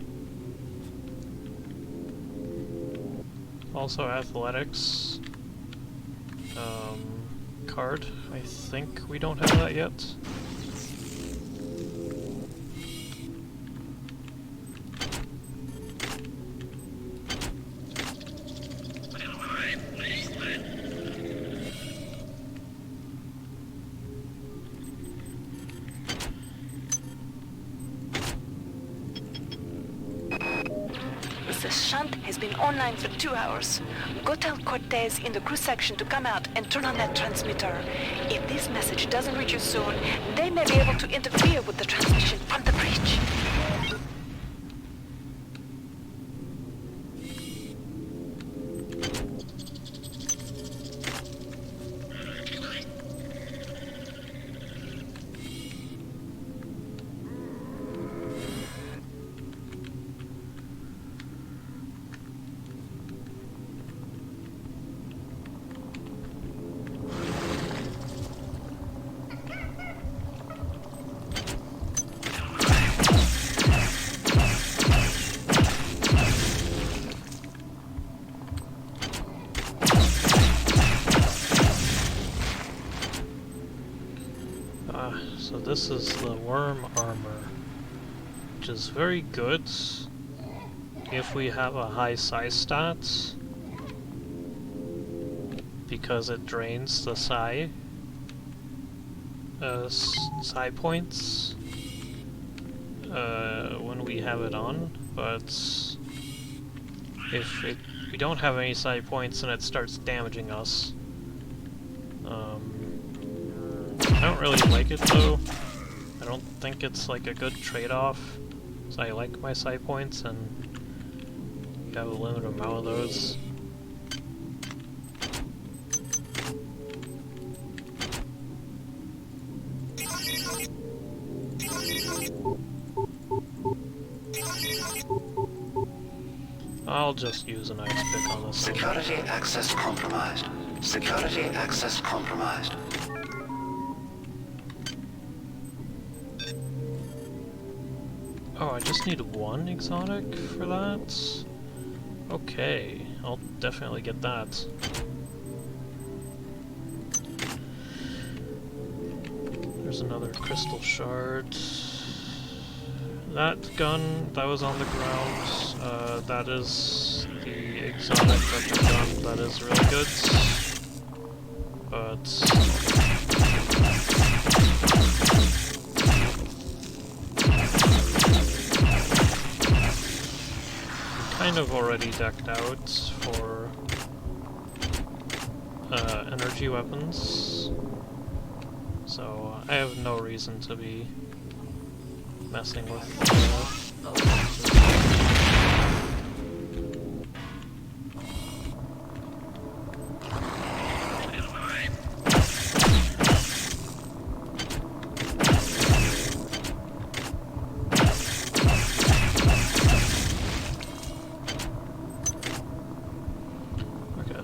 Also athletics card. I think we don't have that yet. The shunt has been online for 2 hours. Go tell Cortez in the crew section to come out and turn on that transmitter. If this message doesn't reach you soon, they may be able to interfere with the transmission from the bridge. So this is the worm armor, which is very good if we have a high psi stat, because it drains the psi points when we have it on, but if we don't have any psi points and it starts damaging us. I don't really like it though. I don't think it's like a good trade-off. So I like my psi points, and you have a limited amount of those. I'll just use an ice pick on this one. Security access compromised. Security access compromised. Oh, I just need one exotic for that? Okay, I'll definitely get that. There's another crystal shard. That gun, that was on the ground. That is the exotic weapon gun that is really good. But kind of already decked out for energy weapons, so I have no reason to be messing with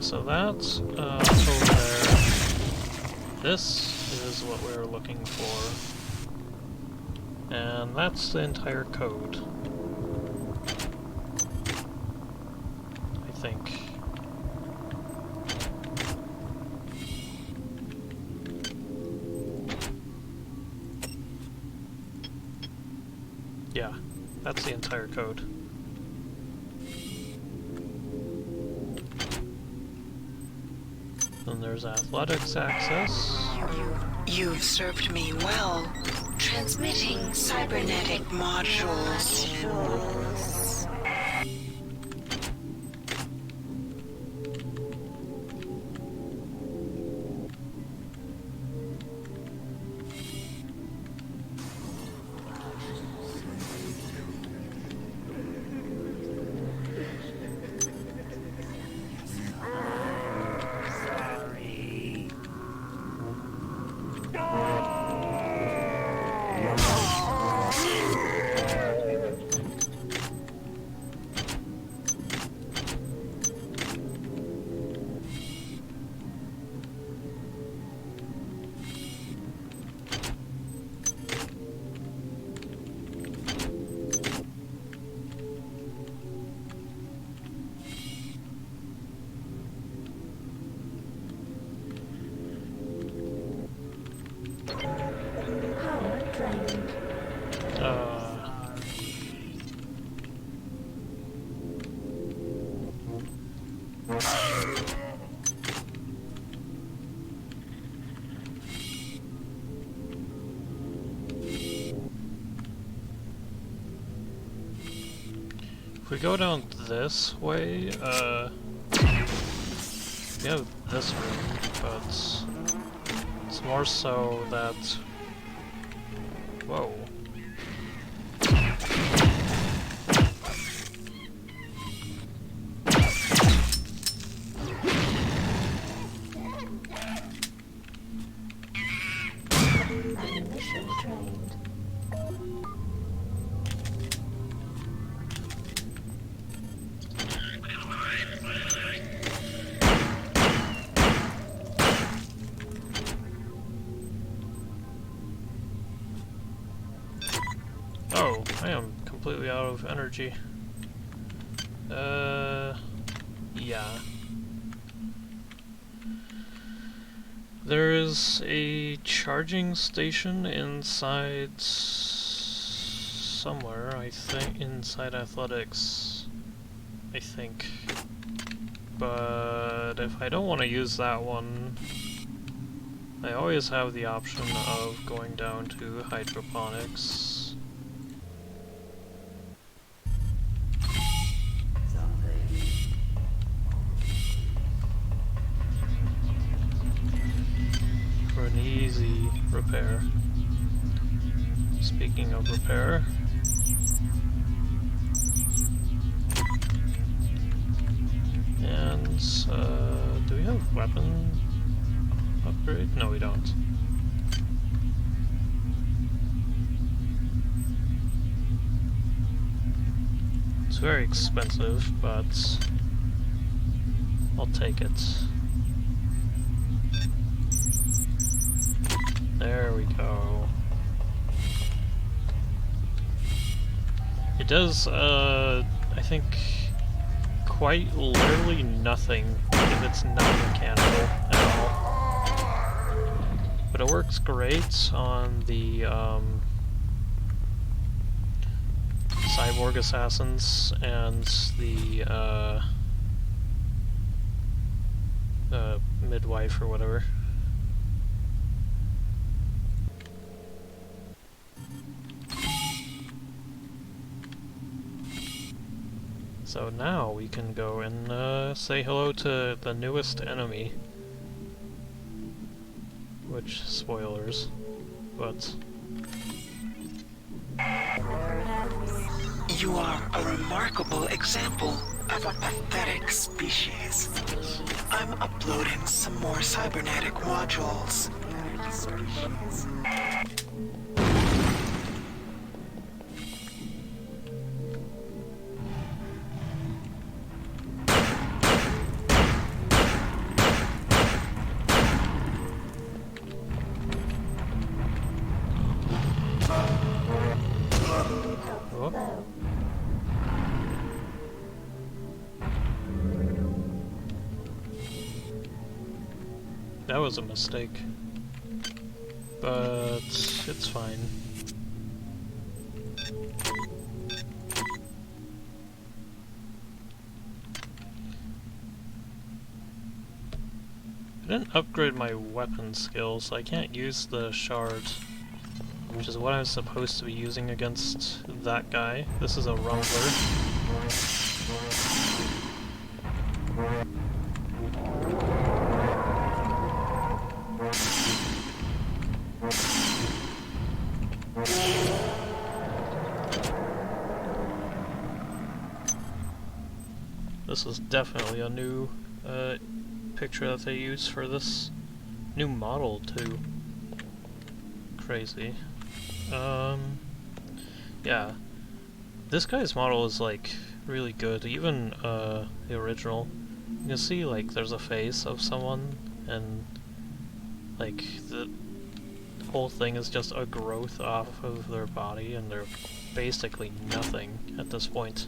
so that's over there. This is what we're looking for. And that's the entire code. I think. Yeah, that's the entire code. Then there's athletics access. You've served me well. Transmitting cybernetic modules. we go down this way, we have this room, but it's more so that... Whoa. Oh, I am completely out of energy. Yeah. There is a charging station inside somewhere, I think, inside athletics, I think. But if I don't want to use that one, I always have the option of going down to hydroponics. For an easy repair. Speaking of repair, and do we have weapon upgrade? No, we don't. It's very expensive, but I'll take it. There we go. It does, I think, quite literally nothing if it's not mechanical at all. But it works great on the, cyborg assassins and the, midwife or whatever. So now we can go and say hello to the newest enemy. Which, spoilers, but... You are a remarkable example of a pathetic species. I'm uploading some more cybernetic modules. That was a mistake, but it's fine. I didn't upgrade my weapon skills, so I can't use the shard, which is what I'm supposed to be using against that guy. This is a rumbler. This is definitely a new picture that they use for this new model too. Crazy. Yeah. This guy's model is like really good, even the original. You can see like there's a face of someone and like the whole thing is just a growth off of their body and they're basically nothing at this point.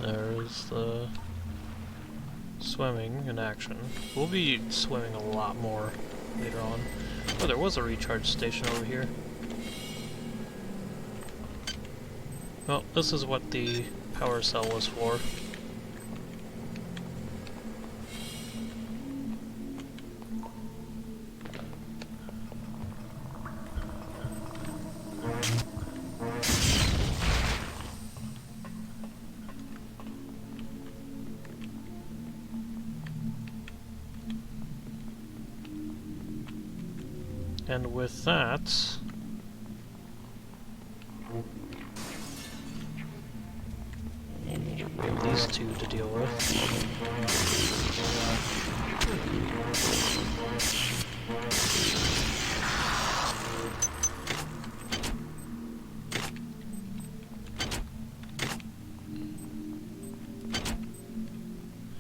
There's the swimming in action. We'll be swimming a lot more later on. Oh, there was a recharge station over here. Well, this is what the power cell was for. And with that, we have these two to deal with.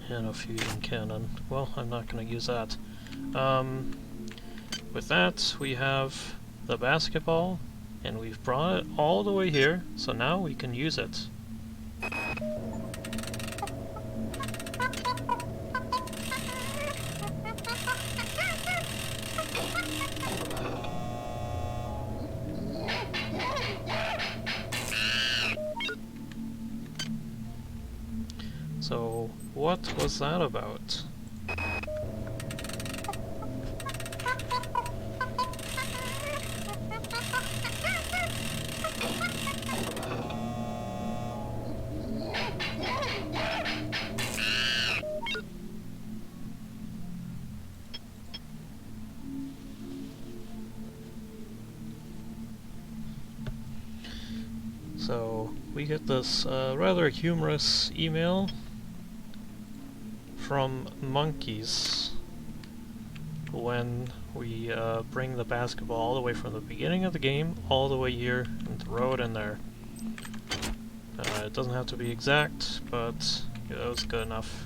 And a fusion cannon. Well, I'm not going to use that. With that, we have the basketball, and we've brought it all the way here, so now we can use it. So, what was that about? So, we get this rather humorous email from monkeys when we bring the basketball all the way from the beginning of the game all the way here and throw it in there. It doesn't have to be exact, but it was good enough.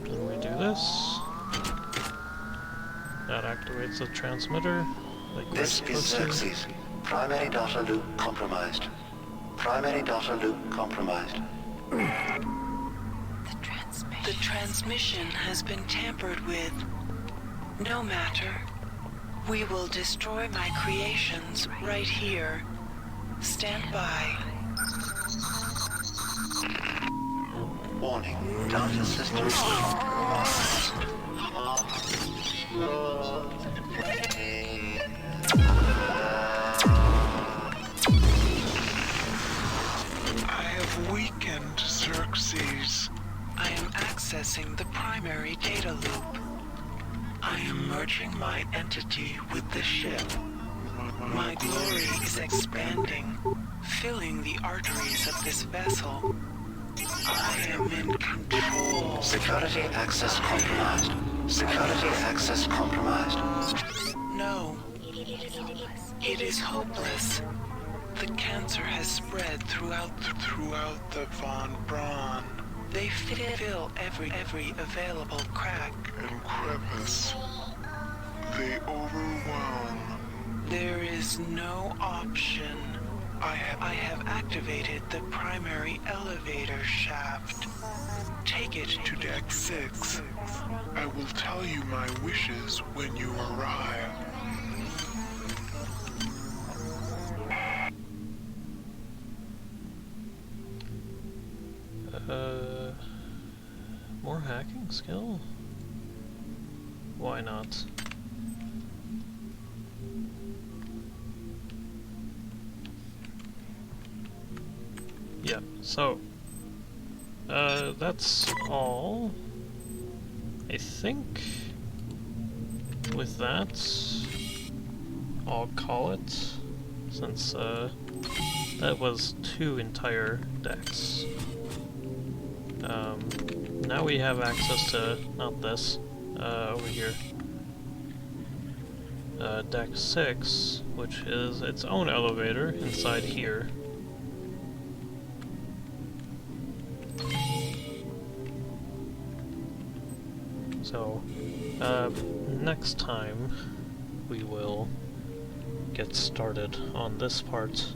When we do this, that activates the transmitter. Like this is Xerxes. Primary data loop compromised. Primary data loop compromised. The transmission has been tampered with. No matter. We will destroy my creations right here. Stand by. Warning. Data systems compromised. I have weakened Xerxes. I am accessing the primary data loop. I am merging my entity with the ship. My glory is expanding, filling the arteries of this vessel. I am in control. Security access compromised. Security access compromised. No. It is hopeless. The cancer has spread throughout the Von Braun. They fill every available crack and crevice. They overwhelm. There is no option. I have activated the primary elevator shaft. Take it to Deck 6. I will tell you my wishes when you arrive. More hacking skill? Why not? Yeah, so that's all. I think with that I'll call it, since that was 2 entire decks. Now we have access to, not this, over here, Deck 6, which is its own elevator inside here. So, next time we will get started on this part